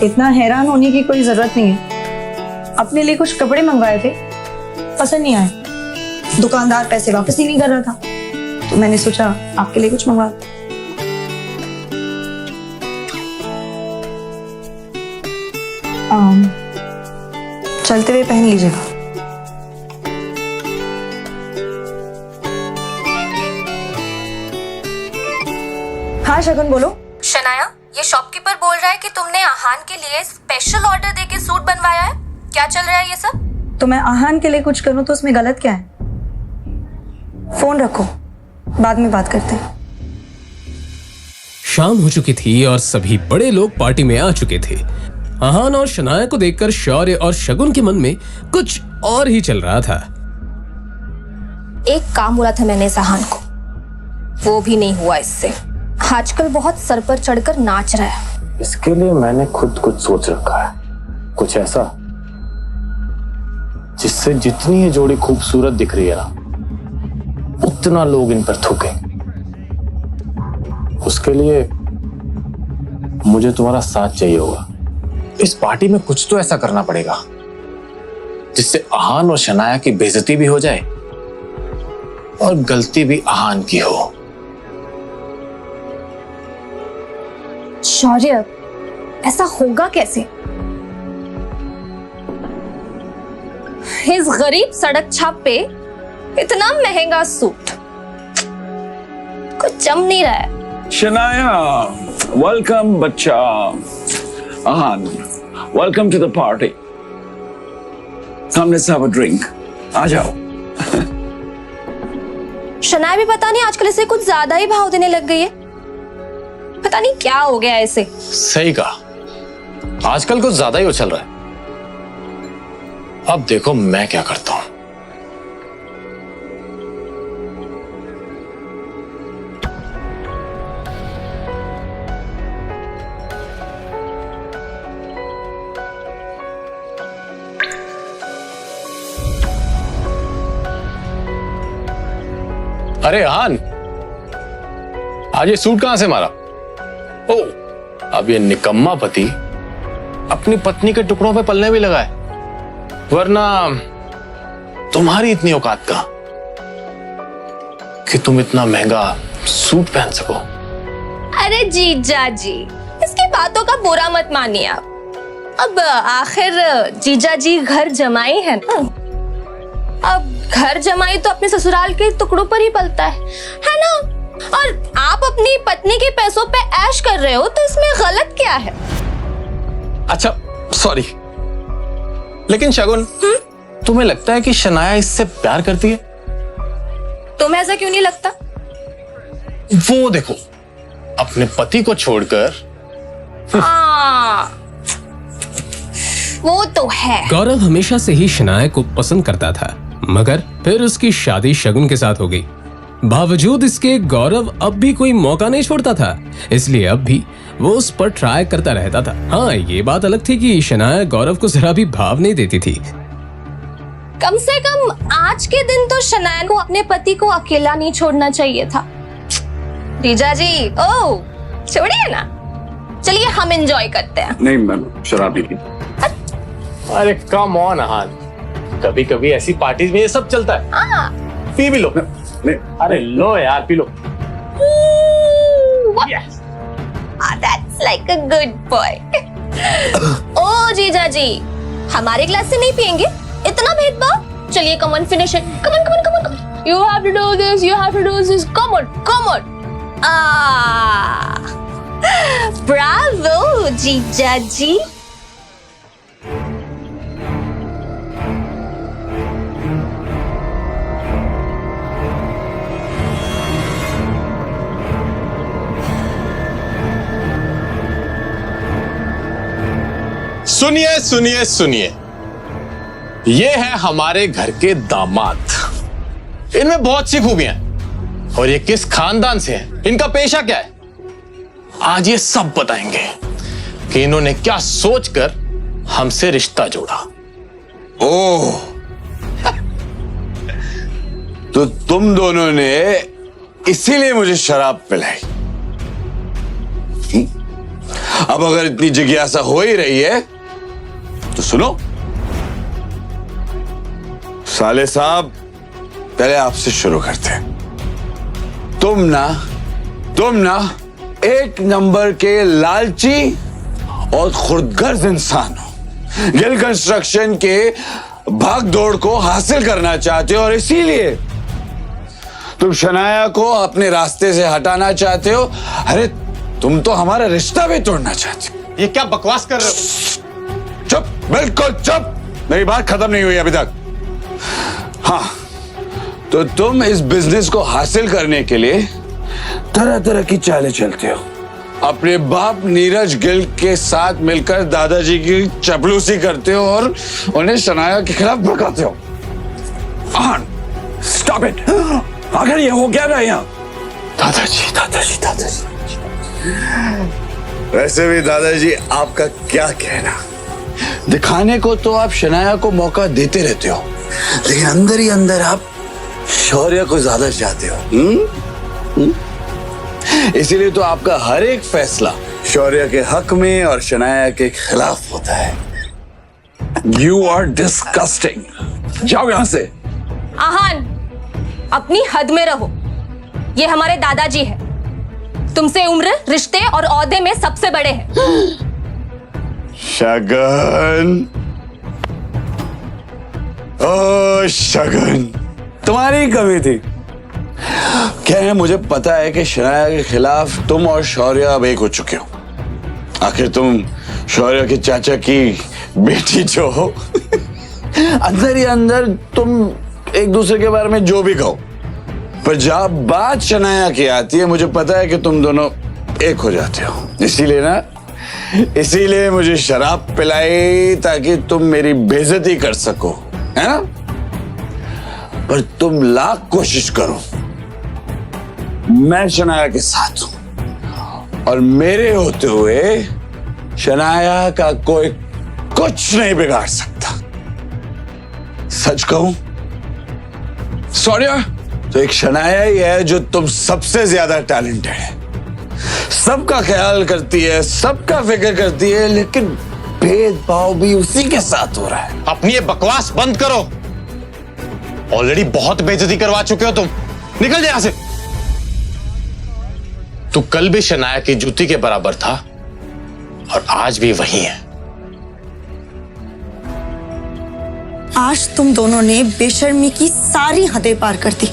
इतना हैरान होने की कोई जरूरत नहीं है। अपने लिए कुछ कपड़े मंगवाए थे, पसंद नहीं आए। दुकानदार पैसे वापस ही नहीं कर रहा था, तो मैंने सोचा आपके लिए कुछ मंगवा। चलते हुए पहन लीजिएगा। हाँ शगुन बोलो। शनाया, ये शॉपकीपर बोल रहा है कि तुमने आहान के लिए स्पेशल ऑर्डर देके सूट बनवाया है। क्या चल रहा है ये सब? तो मैं आहान के लिए कुछ करूं तो उसमें गलत क्या है? फोन रखो, बाद में बात करते हैं। शाम हो चुकी थी और सभी बड़े लोग पार्टी में आ चुके थे। आहान और शनाया को देखकर शौर्य और शगुन के मन में कुछ और ही चल रहा था। एक काम बोला था मैंने इस आहान को, वो भी नहीं हुआ इससे। आजकल बहुत सर पर चढ़कर नाच रहा है। इसके लिए मैंने खुद कुछ सोच रखा है, कुछ ऐसा जिससे जितनी ये जोड़ी खूबसूरत दिख रही है ना, उतना लोग इन पर थूकेंगे। उसके लिए मुझे तुम्हारा साथ चाहिए होगा। इस पार्टी में कुछ तो ऐसा करना पड़ेगा जिससे आहान और शनाया की बेइज्जती भी हो जाए और गलती भी आहान की हो। शौर्य, ऐसा होगा कैसे? इस गरीब सड़क छाप पे इतना महंगा सूट कुछ जम नहीं रहा है। शनाया, वेलकम बच्चा। Aahan, welcome to the party. Come let's have a drink. आ जाओ। शनाया भी पता नहीं आजकल इसे कुछ ज्यादा ही भाव देने लग गई है। पता नहीं क्या हो गया ऐसे। सही कहा, आजकल कुछ ज्यादा ही उछल रहा है। अब देखो मैं क्या करता हूं। अरे आहान, आज ये सूट कहां से मारा? ओ, अब ये निकम्मा पति अपनी पत्नी के टुकड़ों पे पलने भी लगा है, वरना तुम्हारी इतनी औकात कहां कि तुम इतना महंगा सूट पहन सको। अरे जीजा जी, इसकी बातों का बुरा मत मानिए आप। अब आखिर जीजा जी घर जमाई है ना। अब घर जमाई तो अपने ससुराल के टुकड़ों पर ही पलता है ना? और आप अपनी पत्नी के पैसों पे ऐश कर रहे हो, तो इसमें गलत क्या है? अच्छा सॉरी, लेकिन शगुन, तुम्हें लगता है कि शनाया इससे प्यार करती है? तुम्हें ऐसा क्यों नहीं लगता? वो देखो, अपने पति को छोड़कर। वो तो है। गौरव हमेशा से ही शनाया को पसंद करता था, मगर फिर उसकी शादी शगुन के साथ हो गई। बावजूद इसके गौरव अब भी कोई मौका नहीं छोड़ता था, इसलिए अब भी वो उस पर ट्राई करता रहता था। हाँ, ये बात अलग थी कि शनाया गौरव को जरा भी भाव नहीं देती थी। कम से कम आज के दिन तो शनाया को अपने पति को अकेला नहीं छोड़ना चाहिए था। जीजा जी, ओ छोड़िए ना, चलिए हम एंजॉय करते हैं। नहीं मैम, शराब नहीं। अरे कम ऑन आहान, कभी कभी ऐसी पार्टीज में ये सब चलता है। पी भी लो। अरे लो यार, P low. That's like a good boy. ओ जीजा जी, हमारे ग्लास से नहीं पियेंगे? इतना भेदभाव? चलिए come on finish it. Come on come on come on come on. You have to do this, you have to do this. Come on come on. Bravo जीजा जी। सुनिए सुनिए सुनिए, ये है हमारे घर के दामाद। इनमें बहुत सी खूबियां हैं और ये किस खानदान से है, इनका पेशा क्या है, आज ये सब बताएंगे कि इन्होंने क्या सोचकर हमसे रिश्ता जोड़ा। ओह, तो तुम दोनों ने इसीलिए मुझे शराब पिलाई। अब अगर इतनी जिज्ञासा हो ही रही है तो सुनो। साले साहब, पहले आपसे शुरू करते हैं। तुम ना एक नंबर के लालची और खुदगर्ज इंसान हो। गिल कंस्ट्रक्शन के भाग दौड़ को हासिल करना चाहते हो और इसीलिए तुम शनाया को अपने रास्ते से हटाना चाहते हो। अरे तुम तो हमारा रिश्ता भी तोड़ना चाहते हो। ये क्या बकवास कर रहे हो? चुप, बिल्कुल चुप, मेरी बात खत्म नहीं हुई अभी तक। हाँ, तो तुम इस बिजनेस को हासिल करने के लिए तरह तरह की चालें चलते हो। अपने बाप नीरज गिल के साथ मिलकर दादाजी की चपलूसी करते हो और उन्हें शनाया के खिलाफ भड़काते हो। Stop it. आखिर ये हो क्या रहा है यहाँ? दादाजी दादाजी दादाजी। वैसे भी दादाजी, आपका क्या कहना? दिखाने को तो आप शनाया को मौका देते रहते हो, लेकिन अंदर ही अंदर आप शौर्य को ज्यादा चाहते हो। इसीलिए तो आपका हर एक फैसला शौर्य के हक में और शनाया के खिलाफ होता है। You are disgusting. जाओ यहां से। आहान, अपनी हद में रहो। ये हमारे दादाजी है, तुमसे उम्र, रिश्ते और औहदे में सबसे बड़े हैं। शगन, ओ शगन, तुम्हारी कमी थी। क्या है, मुझे पता है कि शनाया के खिलाफ तुम और शौर्य अब एक हो चुके हो। आखिर तुम शौर्य के चाचा की बेटी जो हो। अंदर ही अंदर तुम एक दूसरे के बारे में जो भी कहो, पर जब बात शनाया की आती है, मुझे पता है कि तुम दोनों एक हो जाते हो। इसीलिए मुझे शराब पिलाई ताकि तुम मेरी बेइज्जती कर सको, है ना? पर तुम लाख कोशिश करो, मैं शनाया के साथ हूं और मेरे होते हुए शनाया का कोई कुछ नहीं बिगाड़ सकता। सच कहूं, सॉरी, तो एक शनाया ही है जो तुम सबसे ज्यादा टैलेंटेड है, सबका ख्याल करती है, सबका फिक्र करती है, लेकिन भेदभाव भी उसी के साथ हो रहा है। अपनी ये बकवास बंद करो। ऑलरेडी बहुत बेइज्जती करवा चुके हो तुम। निकल जा यहां से। तू कल भी शनाया की जूती के बराबर था और आज भी वही है। आज तुम दोनों ने बेशर्मी की सारी हदें पार कर दी।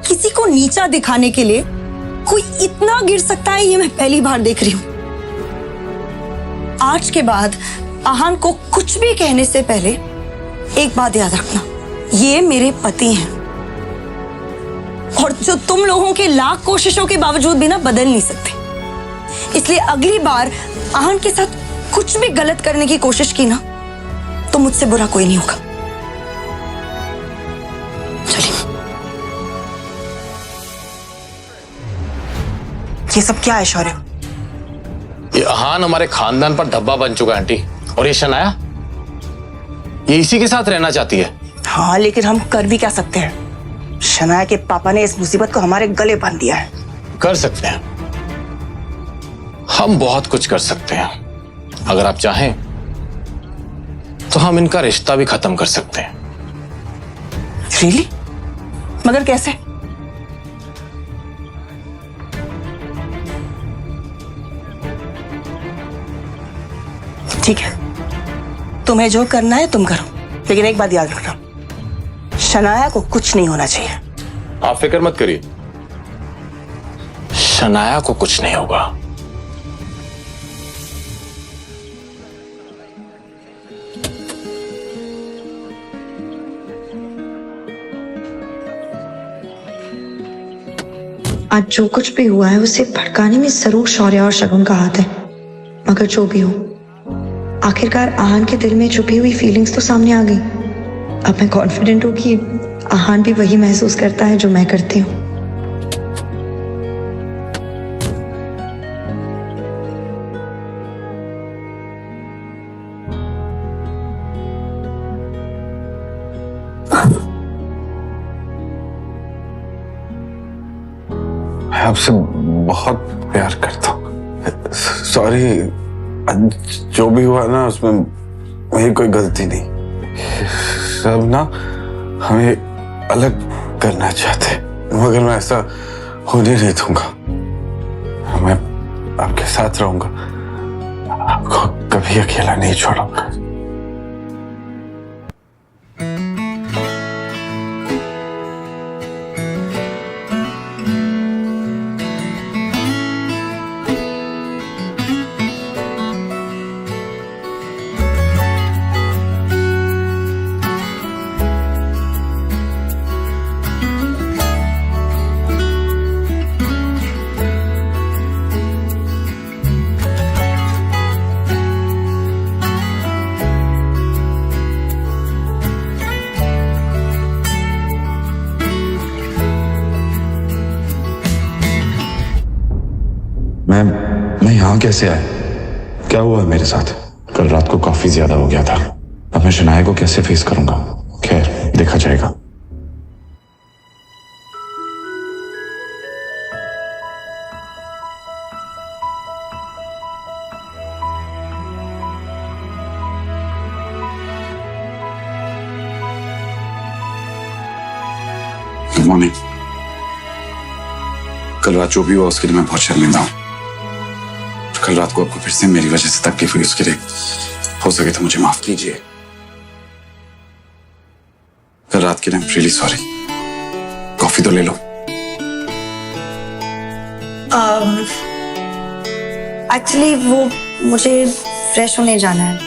किसी को नीचा दिखाने के लिए कोई इतना गिर सकता है, ये मैं पहली बार देख रही हूं। आज के बाद आहान को कुछ भी कहने से पहले एक बात याद रखना, ये मेरे पति हैं और जो तुम लोगों के लाख कोशिशों के बावजूद भी ना बदल नहीं सकते। इसलिए अगली बार आहान के साथ कुछ भी गलत करने की कोशिश की ना, तो मुझसे बुरा कोई नहीं होगा। चलिए। ये सब क्या है शौर्य? ये आहान हमारे खानदान पर धब्बा बन चुका है आंटी, और ये शनाया, ये इसी के साथ रहना चाहती है। हाँ, लेकिन हम कर भी क्या सकते हैं? शनाया के पापा ने इस मुसीबत को हमारे गले बांध दिया है। कर सकते हैं, हम बहुत कुछ कर सकते हैं। अगर आप चाहें तो हम इनका रिश्ता भी खत्म कर सकते हैं। रियली? मगर कैसे? ठीक है, तुम्हें जो करना है तुम करो, लेकिन एक बात याद रखना, शनाया को कुछ नहीं होना चाहिए। आप फिक्र मत करिए, शनाया को कुछ नहीं होगा। आज जो कुछ भी हुआ है उसे भड़काने में जरूर शौर्य और शगुन का हाथ है, मगर जो भी हो, आखिरकार आहान के दिल में छुपी हुई फीलिंग्स तो सामने आ गई। अब मैं कॉन्फिडेंट हूँ कि आहान भी वही महसूस करता है जो मैं करती हूँ। मैं आपसे बहुत प्यार करता हूँ। सॉरी, जो भी हुआ ना उसमें मेरी कोई गलती नहीं। सब ना हमें अलग करना चाहते, मगर मैं ऐसा होने नहीं दूंगा। मैं आपके साथ रहूंगा, आपको कभी अकेला नहीं छोड़ूंगा। मैं यहाँ कैसे आया? क्या हुआ है मेरे साथ? कल रात को काफी ज्यादा हो गया था। अब मैं शनाया को कैसे फेस करूंगा? खैर, देखा जाएगा। Good morning. कल रात जो भी हुआ उसके लिए मैं बहुत शर्मिंदा हूँ। कल रात को आपको फिर से मेरी वजह से तकलीफ हुई, उसके लिए हो सके तो मुझे माफ कीजिए। कल रात के लिए I am really sorry. Coffee तो ले लो। एक्चुअली वो मुझे फ्रेश होने जाना है,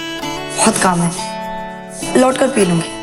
बहुत काम है, लौट कर पी लूंगी।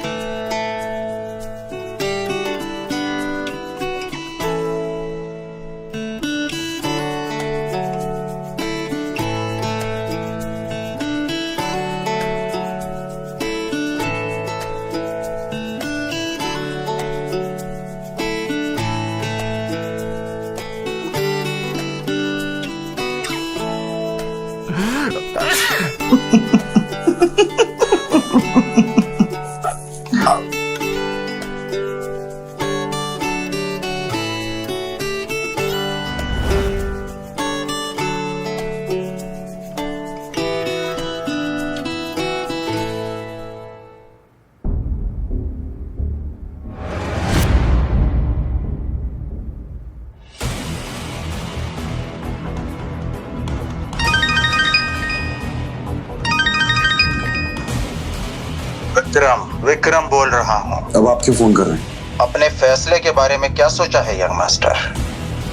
विक्रम बोल रहा हूँ। अब आप क्यों फोन कर रहे हैं? अपने फैसले के बारे में क्या सोचा है यंग मास्टर?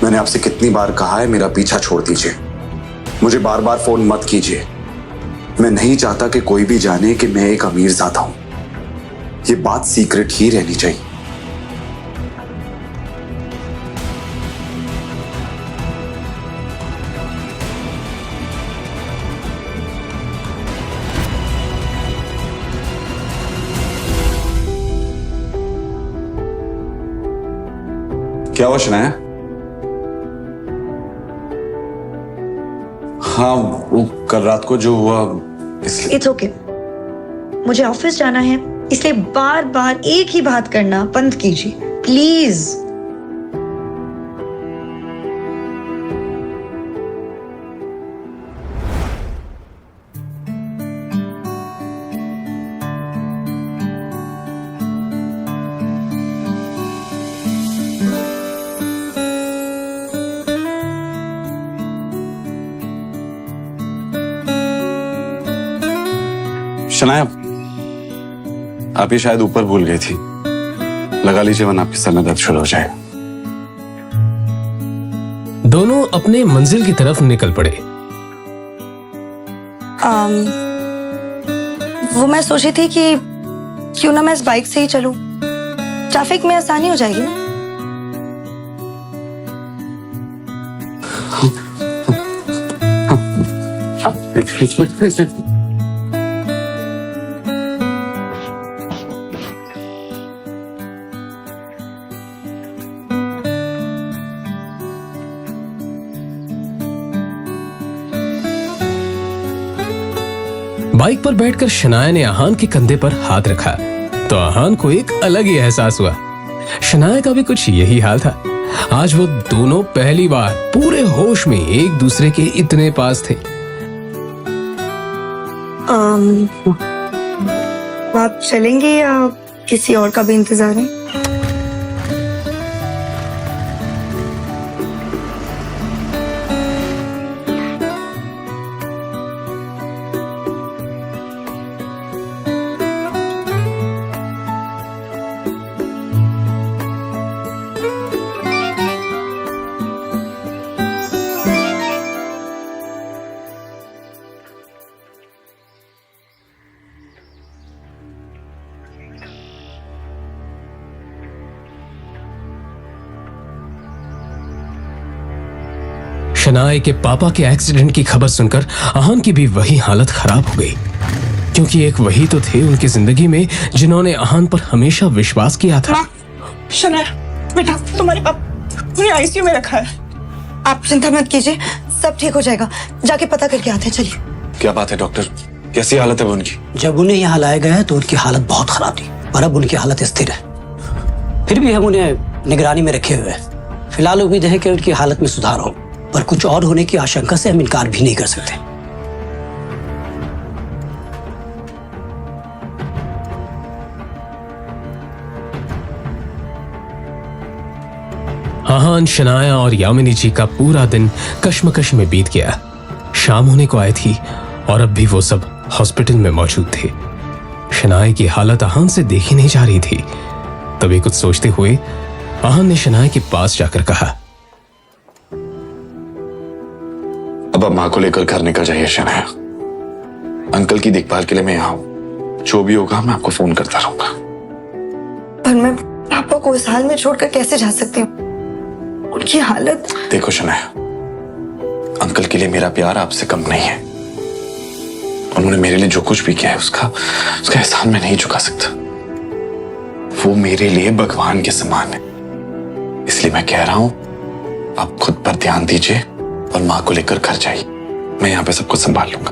मैंने आपसे कितनी बार कहा है मेरा पीछा छोड़ दीजिए, मुझे बार बार फोन मत कीजिए। मैं नहीं चाहता कि कोई भी जाने कि मैं एक अमीरजादा हूं। ये बात सीक्रेट ही रहनी चाहिए। क्या हुआ शनाया? हाँ, वो कल रात को जो हुआ इसलिए। इट्स ओके, मुझे ऑफिस जाना है, इसलिए बार बार एक ही बात करना बंद कीजिए प्लीज। शनाया, आप ये शायद ऊपर भूल गई थी, लगा लीजिए वरना आपके सर में दर्द शुरू हो जाएगा। दोनों अपने मंजिल की तरफ निकल पड़े। वो मैं सोची थी कि क्यों ना मैं इस बाइक से ही चलूं, ट्रैफिक में आसानी हो जाएगी ना। बाइक पर बैठकर शनाया ने आहान के कंधे पर हाथ रखा तो आहान को एक अलग ही एहसास हुआ। शनाया का भी कुछ यही हाल था। आज वो दोनों पहली बार पूरे होश में एक दूसरे के इतने पास थे। आप चलेंगे या किसी और का भी इंतजार है? शनाया के पापा के एक्सीडेंट की खबर सुनकर आहान की भी वही हालत खराब हो गई, क्योंकि एक वही तो थे उनकी जिंदगी में जिन्होंने आहान पर हमेशा विश्वास किया था। शनाया बेटा, तुम्हारे पापा उन्हें आईसीयू में रखा है। आप चिंता मत कीजिए, सब ठीक हो जाएगा। जाके पता करके आते हैं, चलिए। क्या बात है डॉक्टर, कैसी हालत है वो उनकी? जब उन्हें यहाँ लाया गया तो उनकी हालत बहुत खराब थी, पर अब उनकी हालत स्थिर है। फिर भी हम उन्हें निगरानी में रखे हुए हैं। फिलहाल उम्मीद है कि उनकी हालत में सुधार हो, पर कुछ और होने की आशंका से हम इनकार भी नहीं कर सकते। आहान, शनाया और यामिनी जी का पूरा दिन कश्मकश में बीत गया। शाम होने को आई थी और अब भी वो सब हॉस्पिटल में मौजूद थे। शनाया की हालत आहान से देखी नहीं जा रही थी। तभी कुछ सोचते हुए आहान ने शनाया के पास जाकर कहा, अब आप माँ को लेकर घर निकल जाइए शनाया। अंकल की देखभाल के लिए मैं यहाँ हूँ। जो भी होगा मैं आपको फोन करता रहूंगा। पर मैं पापा को इस हाल में छोड़कर कैसे जा सकती हूँ? उनकी हालत। देखो शनाया, अंकल के लिए मेरा प्यार आपसे कम नहीं है। उन्होंने मेरे लिए जो कुछ भी किया है उसका एहसान मैं नहीं चुका सकता। वो मेरे लिए भगवान के समान है। इसलिए मैं कह रहा हूं, आप खुद पर ध्यान दीजिए और माँ को लेकर घर जाइए। मैं यहाँ पे सब कुछ संभाल लूंगा।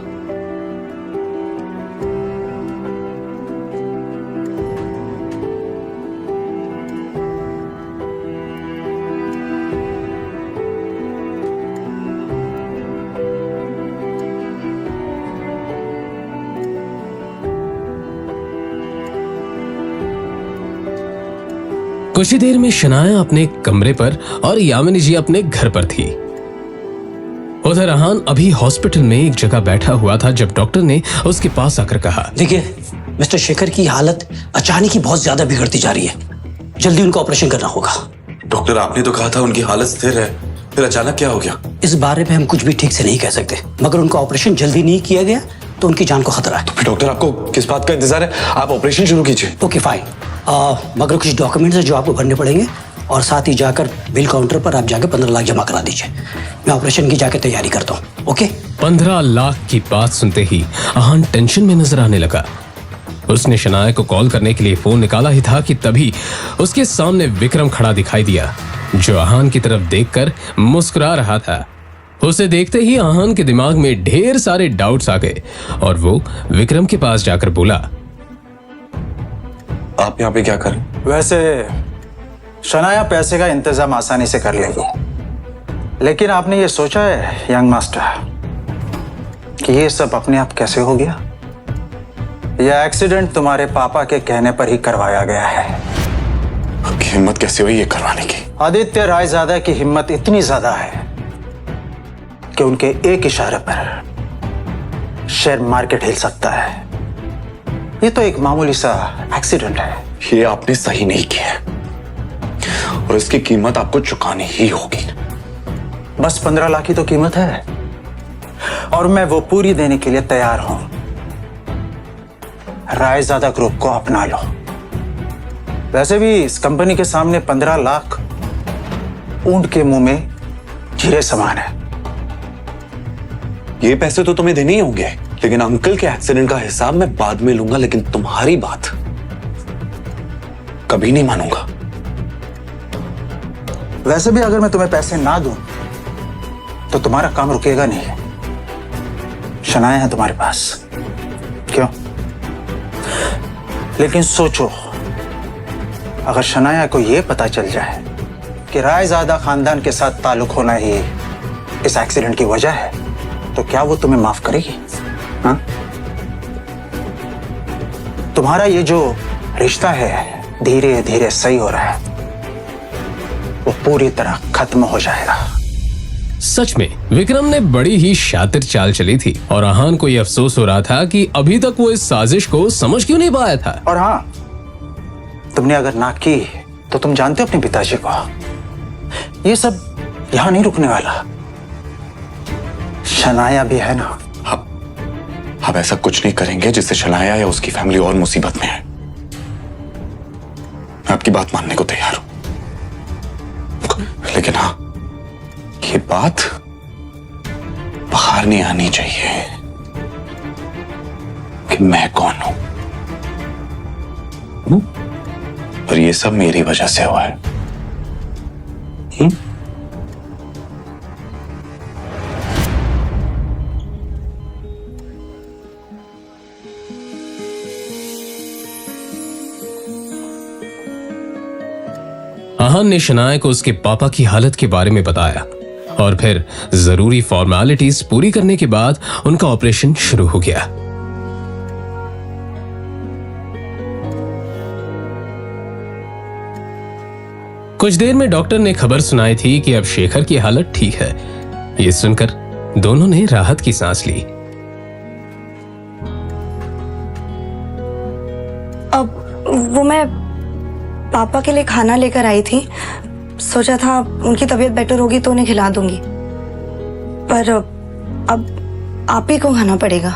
कुछ ही देर में शनाया अपने कमरे पर और यामिनी जी अपने घर पर थी। उधर आहान अभी हॉस्पिटल में एक जगह बैठा हुआ था जब डॉक्टर ने उसके पास आकर कहा, देखिए मिस्टर शेखर की हालत अचानक ही बहुत ज्यादा बिगड़ती जा रही है। जल्दी उनका ऑपरेशन करना होगा। डॉक्टर, आपने तो कहा था उनकी हालत स्थिर है, फिर अचानक क्या हो गया? इस बारे में हम कुछ भी ठीक से नहीं कह सकते, मगर उनका ऑपरेशन जल्दी नहीं किया गया तो उनकी जान को खतरा है। तो फिर डॉक्टर, आपको किस बात का इंतजार है? आप ऑपरेशन शुरू कीजिए। ओके फाइन, मगर कुछ डॉक्यूमेंट्स है जो आपको भरने पड़ेंगे और साथ ही जाकर बिल काउंटर पर आप जाकर 15 लाख जमा करा दीजिए। मैं ऑपरेशन की जाकर तैयारी करता हूँ। ओके। 15 लाख की बात सुनते ही आहान टेंशन में नजर आने लगा। उसने शनाया को कॉल करने के लिए फोन निकाला ही था कि तभी उसके सामने विक्रम खड़ा दिखाई दिया, जो आहान की तरफ देखकर मुस्कुरा रहा था। उसे देखते ही आहान के दिमाग में ढेर सारे डाउट्स आ गए और वो विक्रम के पास जाकर बोला, आप यहाँ पे क्या कर रहे हैं? वैसे शनाया पैसे का इंतजाम आसानी से कर लेगी, लेकिन आपने ये सोचा है यंग मास्टर कि ये सब अपने आप कैसे हो गया? यह एक्सीडेंट तुम्हारे पापा के कहने पर ही करवाया गया है। आपकी हिम्मत कैसे हुई ये करवाने की? आदित्य रायजादा की हिम्मत इतनी ज्यादा है कि उनके एक इशारे पर शेयर मार्केट हिल सकता है। ये तो एक मामूली सा एक्सीडेंट है। ये आपने सही नहीं किया और इसकी कीमत आपको चुकानी ही होगी। बस 15 लाख की तो कीमत है और मैं वो पूरी देने के लिए तैयार हूं। रायजादा ग्रुप को अपना लो। वैसे भी इस कंपनी के सामने 15 लाख ऊंट के मुंह में जीरे समान है। ये पैसे तो तुम्हें देने ही होंगे, लेकिन अंकल के एक्सीडेंट का हिसाब मैं बाद में लूंगा, लेकिन तुम्हारी बात कभी नहीं मानूंगा। वैसे भी अगर मैं तुम्हें पैसे ना दूं तो तुम्हारा काम रुकेगा नहीं। शनाया है तुम्हारे पास, क्यों? लेकिन सोचो, अगर शनाया को यह पता चल जाए कि रायजादा खानदान के साथ ताल्लुक होना ही इस एक्सीडेंट की वजह है, तो क्या वो तुम्हें माफ करेगी? हाँ? तुम्हारा ये जो रिश्ता है धीरे धीरे सही हो रहा है, वो पूरी तरह खत्म हो जाएगा। सच में विक्रम ने बड़ी ही शातिर चाल चली थी और आहान को यह अफसोस हो रहा था कि अभी तक वो इस साजिश को समझ क्यों नहीं पाया था। और हाँ, तुमने अगर ना की तो तुम जानते हो अपने पिताजी को, ये सब यहां नहीं रुकने वाला। शनाया भी है ना। आप ऐसा कुछ नहीं करेंगे जिससे शनाया या उसकी फैमिली और मुसीबत में है। मैं आपकी बात मानने को तैयार हूं, लेकिन हाँ, ये बात बाहर नहीं आनी चाहिए कि मैं कौन हूं। और ये सब मेरी वजह से हुआ है। आहान ने शनाया को उसके पापा की हालत के बारे में बताया और फिर जरूरी फॉर्मेलिटीज पूरी करने के बाद उनका ऑपरेशन शुरू हो गया। कुछ देर में डॉक्टर ने खबर सुनाई थी कि अब शेखर की हालत ठीक है। ये सुनकर दोनों ने राहत की सांस ली। अब वो मैं पापा के लिए खाना लेकर आई थी, सोचा था उनकी तबीयत बेटर होगी तो उन्हें खिला दूंगी, पर अब आप ही को खाना पड़ेगा।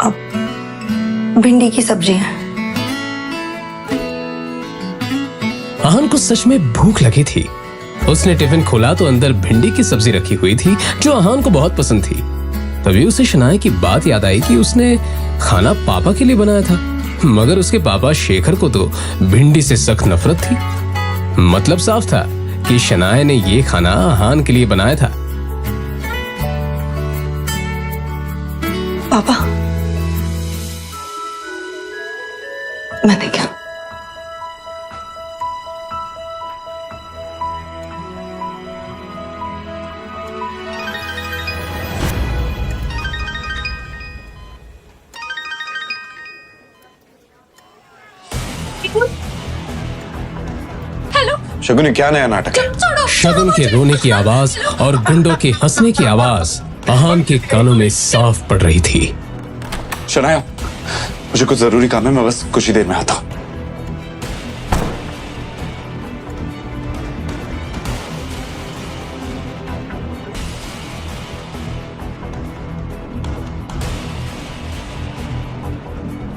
अब भिंडी की सब्जी है। आहान को सच में भूख लगी थी। उसने टिफिन खोला तो अंदर भिंडी की सब्जी रखी हुई थी जो आहान को बहुत पसंद थी। तभी उसे शनाया की बात याद आई कि उसने खाना पापा के लिए बनाया था, मगर उसके पापा शेखर को तो भिंडी से सख्त नफरत थी। मतलब साफ था कि शनाया ने ये खाना आहान के लिए बनाया था। पापा, मैंने क्या? शगुन, क्या नया नाटक है? शगुन के रोने की आवाज और गुंडों के हंसने की आवाज आहान के कानों में साफ पड़ रही थी। शनाया, मुझे कुछ जरूरी काम है, मैं बस कुछ ही देर में आता हूं।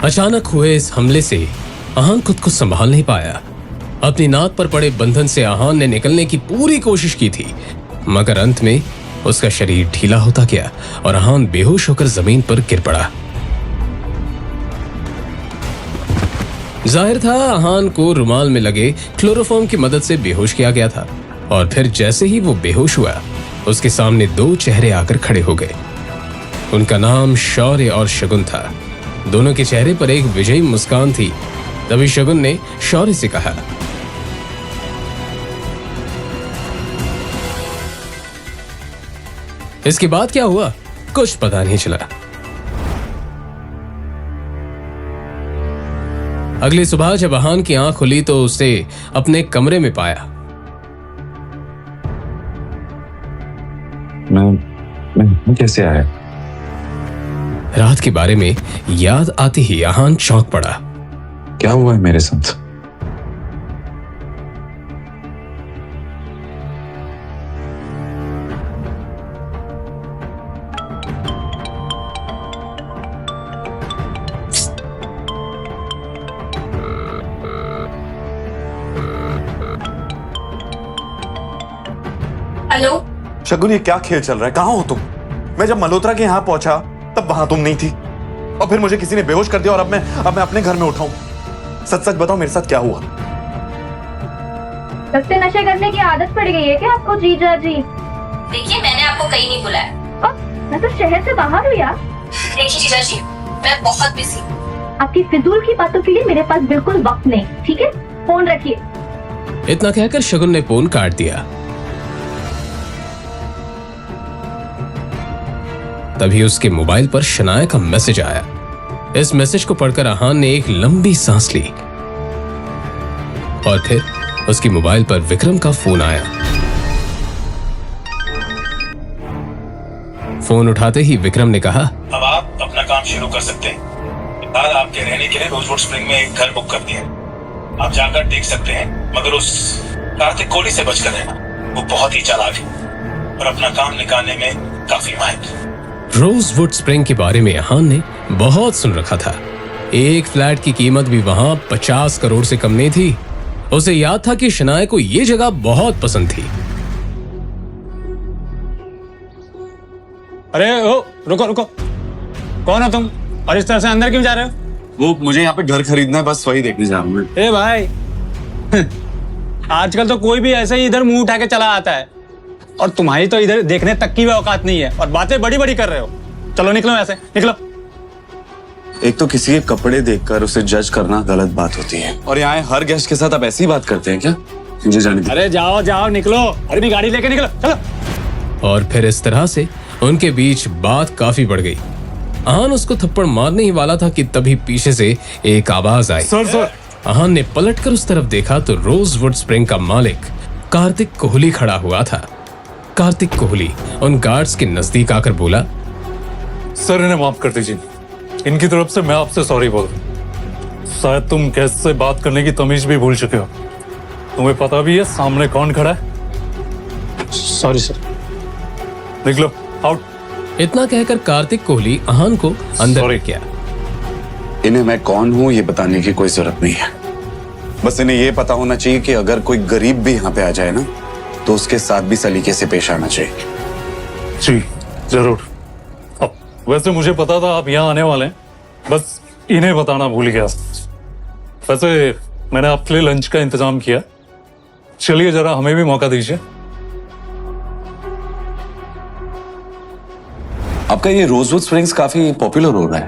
अचानक हुए इस हमले से आहान खुद को संभाल नहीं पाया। अपनी नाक पर पड़े बंधन से आहान ने निकलने की पूरी कोशिश की थी, मगर अंत में उसका शरीर ढीला होता गया और आहान बेहोश होकर जमीन पर गिर पड़ा। जाहिर था आहान को रुमाल में लगे क्लोरोफॉर्म की मदद से बेहोश किया गया था और फिर जैसे ही वो बेहोश हुआ, उसके सामने दो चेहरे आकर खड़े हो गए। उनका नाम शौर्य और शगुन था। दोनों के चेहरे पर एक विजयी मुस्कान थी। तभी शगुन ने शौर्य से कहा, इसके बाद क्या हुआ कुछ पता नहीं चला। अगली सुबह जब आहान की आंख खुली तो उसे अपने कमरे में पाया। मैं कैसे आया? रात के बारे में याद आते ही आहान चौंक पड़ा। क्या हुआ है मेरे साथ? हेलो शगुन, ये क्या खेल चल रहा है? कहाँ हो तुम? मैं जब मल्होत्रा के यहाँ पहुंचा तब वहां तुम नहीं थी, और फिर मुझे किसी ने बेहोश कर दिया, और अब मैं अपने घर में उठाऊं। सच सच बताओ, मेरे साथ क्या हुआ? लगते नशे करने की आदत पड़ गई है क्या आपको जीजा जी? देखिए, मैंने आपको कहीं नहीं बुलाया। मैं तो शहर से बाहर हूँ यार। देखिए जीजा जी, मैं बहुत बिजी हूँ। आपकी फिजूल की बातों के लिए मेरे पास बिल्कुल वक्त नहीं, ठीक है? फोन रखिए। इतना कहकर शगुन ने फोन काट दिया। तभी उसके मोबाइल पर शनाया का मैसेज आया। इस मैसेज को पढ़कर आहान ने एक लंबी सांस ली, और फिर उसकी मोबाइल पर विक्रम का फोन आया। फोन उठाते ही विक्रम ने कहा, अब आप अपना काम शुरू कर सकते हैं। फिलहाल आपके रहने के लिए रोजवुड स्प्रिंग में एक घर बुक कर दिया है। आप जाकर देख सकते हैं, मगर उस कार्तिक कोहली से बचकर रहना। वो बहुत ही चालाक है और अपना काम निकालने में काफी माहिर। रोजवुड स्प्रिंग के बारे में आहान ने बहुत सुन रखा था। एक फ्लैट की कीमत भी वहां 50 करोड़ से कम नहीं थी। उसे याद था कि शनाया को ये जगह बहुत पसंद थी। अरे ओ, रुको रुको, कौन हो तुम और इस तरह से अंदर क्यों जा रहे हो? वो मुझे यहाँ पे घर खरीदना है, बस वही देखने जा रहा हूँ। ए भाई, आजकल तो कोई भी ऐसे ही इधर मुंह उठा के चला आता है, और तुम्हारी तो इधर देखने तक की भी औकात नहीं है, और बातें बड़ी बड़ी कर रहे हो। चलो निकलो ऐसे, निकलो। एक तो किसी के कपड़े देखकर उसे जज करना गलत बात होती है, और यहाँ हर गेस्ट के साथ आप ऐसी बात करते हैं क्या? मुझे जाने दीजिए। अरे जाओ जाओ, निकलो। अरे भी गाड़ी लेके निकलो, चलो। और फिर इस तरह से उनके बीच बात काफी बढ़ गई। आहान उसको थप्पड़ मारने ही वाला था कि तभी पीछे से एक आवाज आई। सर। आहान ने पलटकर उस तरफ देखा तो रोजवुड स्प्रिंग का मालिक कार्तिक कोहली खड़ा हुआ था। कार्तिक कोहली उन गार्ड्स के नजदीक आकर बोला, सर, इन्हें माफ कर दीजिए। इनकी तरफ से मैं आपसे सॉरी बोल रहा हूँ। शायद तुम गेस्ट से बात करने की तमीज भी भूल चुके हो। तुम्हें पता भी है सामने कौन खड़ा है? Sorry sir. निकलो, आउट। इतना कहकर कार्तिक कोहली आहान को अंदर किया। इन्हें मैं कौन हूँ ये बताने की कोई जरूरत नहीं है। बस इन्हें ये पता होना चाहिए कि अगर कोई गरीब भी यहाँ पे आ जाए ना, तो उसके साथ भी सलीके से पेश आना चाहिए। जी जरूर। अब वैसे मुझे पता था आप यहाँ आने वाले हैं, बस इन्हें बताना भूल गया। वैसे मैंने आपके लिए लंच का इंतजाम किया। चलिए जरा हमें भी मौका दीजिए। आपका ये रोजवुड स्प्रिंग्स काफी पॉपुलर हो रहा है,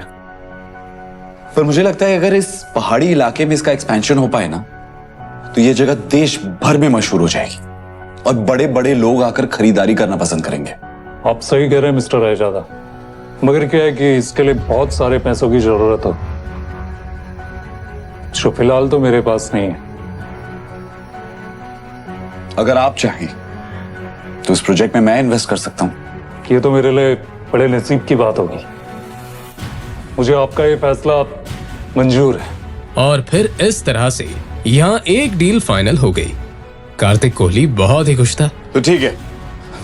पर मुझे लगता है अगर इस पहाड़ी इलाके में इसका एक्सपेंशन हो पाए ना, तो ये जगह देश भर में मशहूर हो जाएगी और बड़े बड़े लोग आकर खरीदारी करना पसंद करेंगे। आप सही कह रहे हैं मिस्टर रायजादा, मगर क्या है कि इसके लिए बहुत सारे पैसों की जरूरत हो, जो फिलहाल तो मेरे पास नहीं है। अगर आप चाहें तो इस प्रोजेक्ट में मैं इन्वेस्ट कर सकता हूं। ये तो मेरे लिए बड़े नसीब की बात होगी। मुझे आपका ये फैसला मंजूर है। और फिर इस तरह से यहाँ एक डील फाइनल हो गई। कार्तिक कोहली बहुत ही खुश था। तो ठीक है,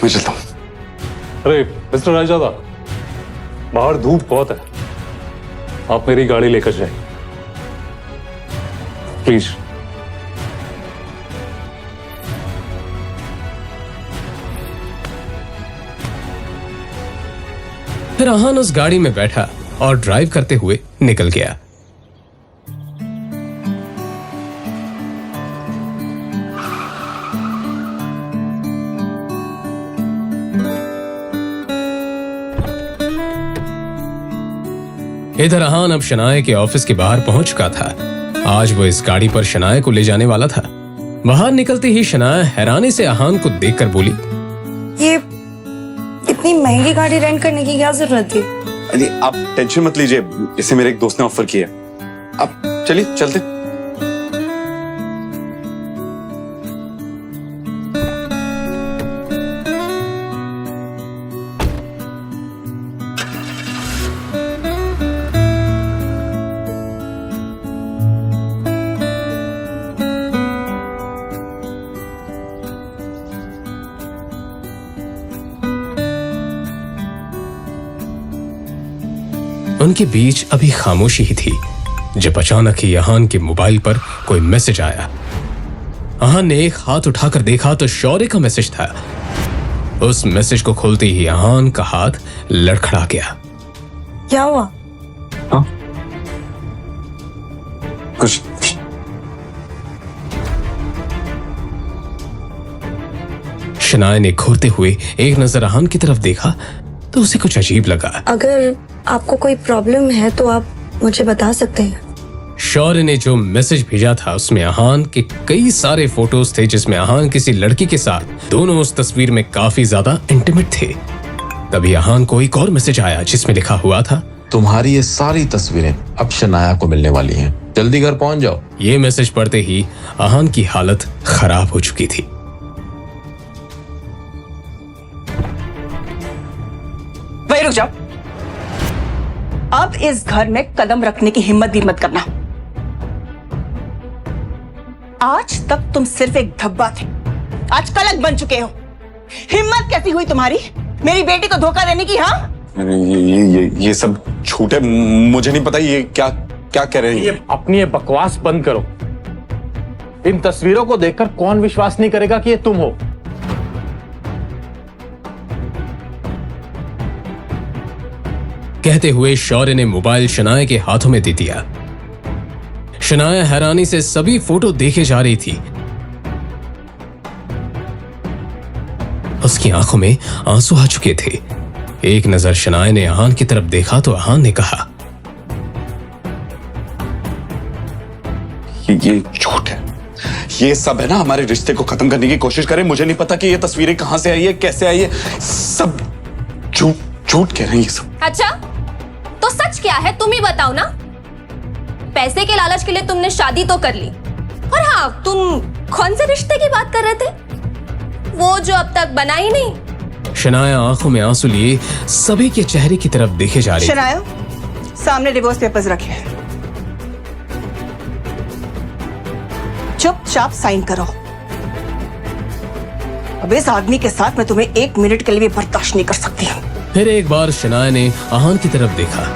मैं चलता हूँ। अरे मिस्टर रायजादा, बाहर धूप बहुत है, आप मेरी गाड़ी लेकर जाइए प्लीज। फिर आहान उस गाड़ी में बैठा और ड्राइव करते हुए निकल गया। इधर आहान अब शनाया के ऑफिस के बाहर पहुंच चुका था। आज वो इस गाड़ी पर शनाया को ले जाने वाला था। बाहर निकलते ही शनाया हैरानी से आहान को देखकर बोली, ये इतनी महंगी गाड़ी रेंट करने की क्या जरूरत थी? अरे आप टेंशन मत लीजिए, इसे मेरे एक दोस्त ने ऑफर किया। आप चलिए चलते। उनके बीच अभी खामोशी ही थी जब अचानक ही अहान के मोबाइल पर कोई मैसेज आया। अहान ने एक हाथ उठाकर देखा तो शौर्य का मैसेज था। उस मैसेज को खोलते ही अहान का हाथ लड़खड़ा गया। क्या हुआ? कुछ शनाया ने घूरते हुए एक नजर अहान की तरफ देखा तो उसे कुछ अजीब लगा। अगर आपको कोई प्रॉब्लम है तो आप मुझे बता सकते हैं। शौर्य ने जो मैसेज भेजा था उसमें अहान के कई सारे फोटोज थे जिसमें अहान किसी लड़की के साथ दोनों उस तस्वीर में काफी ज्यादा इंटीमेट थे। तभी अहान को एक और मैसेज आया जिसमें लिखा हुआ था, तुम्हारी ये सारी तस्वीरें अब शनाया को मिलने वाली हैं, जल्दी घर पहुंच जाओ। ये मैसेज पढ़ते ही अहान की हालत खराब हो चुकी थी। वही रुक जाओ। अब इस घर में कदम रखने की हिम्मत भी मत करना। आज तक तुम सिर्फ एक धब्बा थे, आज कलंक बन चुके हो। हिम्मत कैसी हुई तुम्हारी मेरी बेटी को धोखा देने की? हाँ, ये सब झूठ है, मुझे नहीं पता ये क्या क्या कह रहे हैं। ये अपनी ये बकवास बंद करो। इन तस्वीरों को देखकर कौन विश्वास नहीं करेगा कि ये तुम हो? कहते हुए शौर्य ने मोबाइल शनाया के हाथों में दे दिया। शनाया हैरानी से सभी फोटो देखे जा रही थी। उसकी आंखों में आंसू आ चुके थे। एक नजर शनाया ने अहान की तरफ देखा तो अहान ने कहा, ये झूठ है, ये सब है ना हमारे रिश्ते को खत्म करने की कोशिश करे। मुझे नहीं पता कि ये तस्वीरें कहां से आई है, कैसे आई है, सब झूठ कह रहे हैं ये सब। अच्छा, तो सच क्या है तुम ही बताओ ना। पैसे के लालच के लिए तुमने शादी तो कर ली, और हाँ, तुम कौन से रिश्ते की बात कर रहे थे? वो जो अब तक बना ही नहीं। शनाया आंखों में आंसू लिए सभी के चेहरे की तरफ देखे जा रही थी। शनाया, सामने डिवोर्स पेपर्स रखे, चुपचाप साइन करो। अब इस आदमी के साथ मैं तुम्हें 1 मिनट के लिए भी बर्दाश्त नहीं कर सकती। फिर एक बार शनाया ने अहान की तरफ देखा।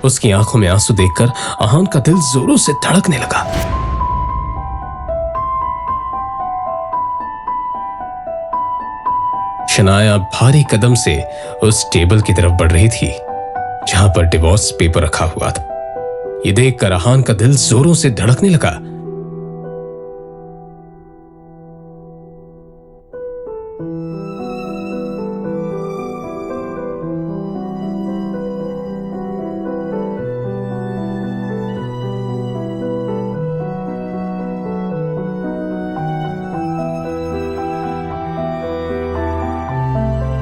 उसकी आंखों में आंसू देखकर अहान का दिल जोरों से धड़कने लगा। शनाया भारी कदम से उस टेबल की तरफ बढ़ रही थी जहां पर डिवोर्स पेपर रखा हुआ था। ये देखकर अहान का दिल जोरों से धड़कने लगा।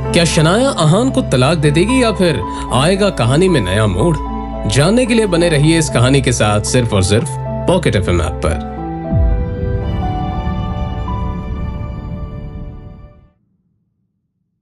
क्या शनाया अहान को तलाक दे देगी या फिर आएगा कहानी में नया मोड़? जानने के लिए बने रहिए इस कहानी के साथ सिर्फ और सिर्फ पॉकेट एफएम ऐप पर।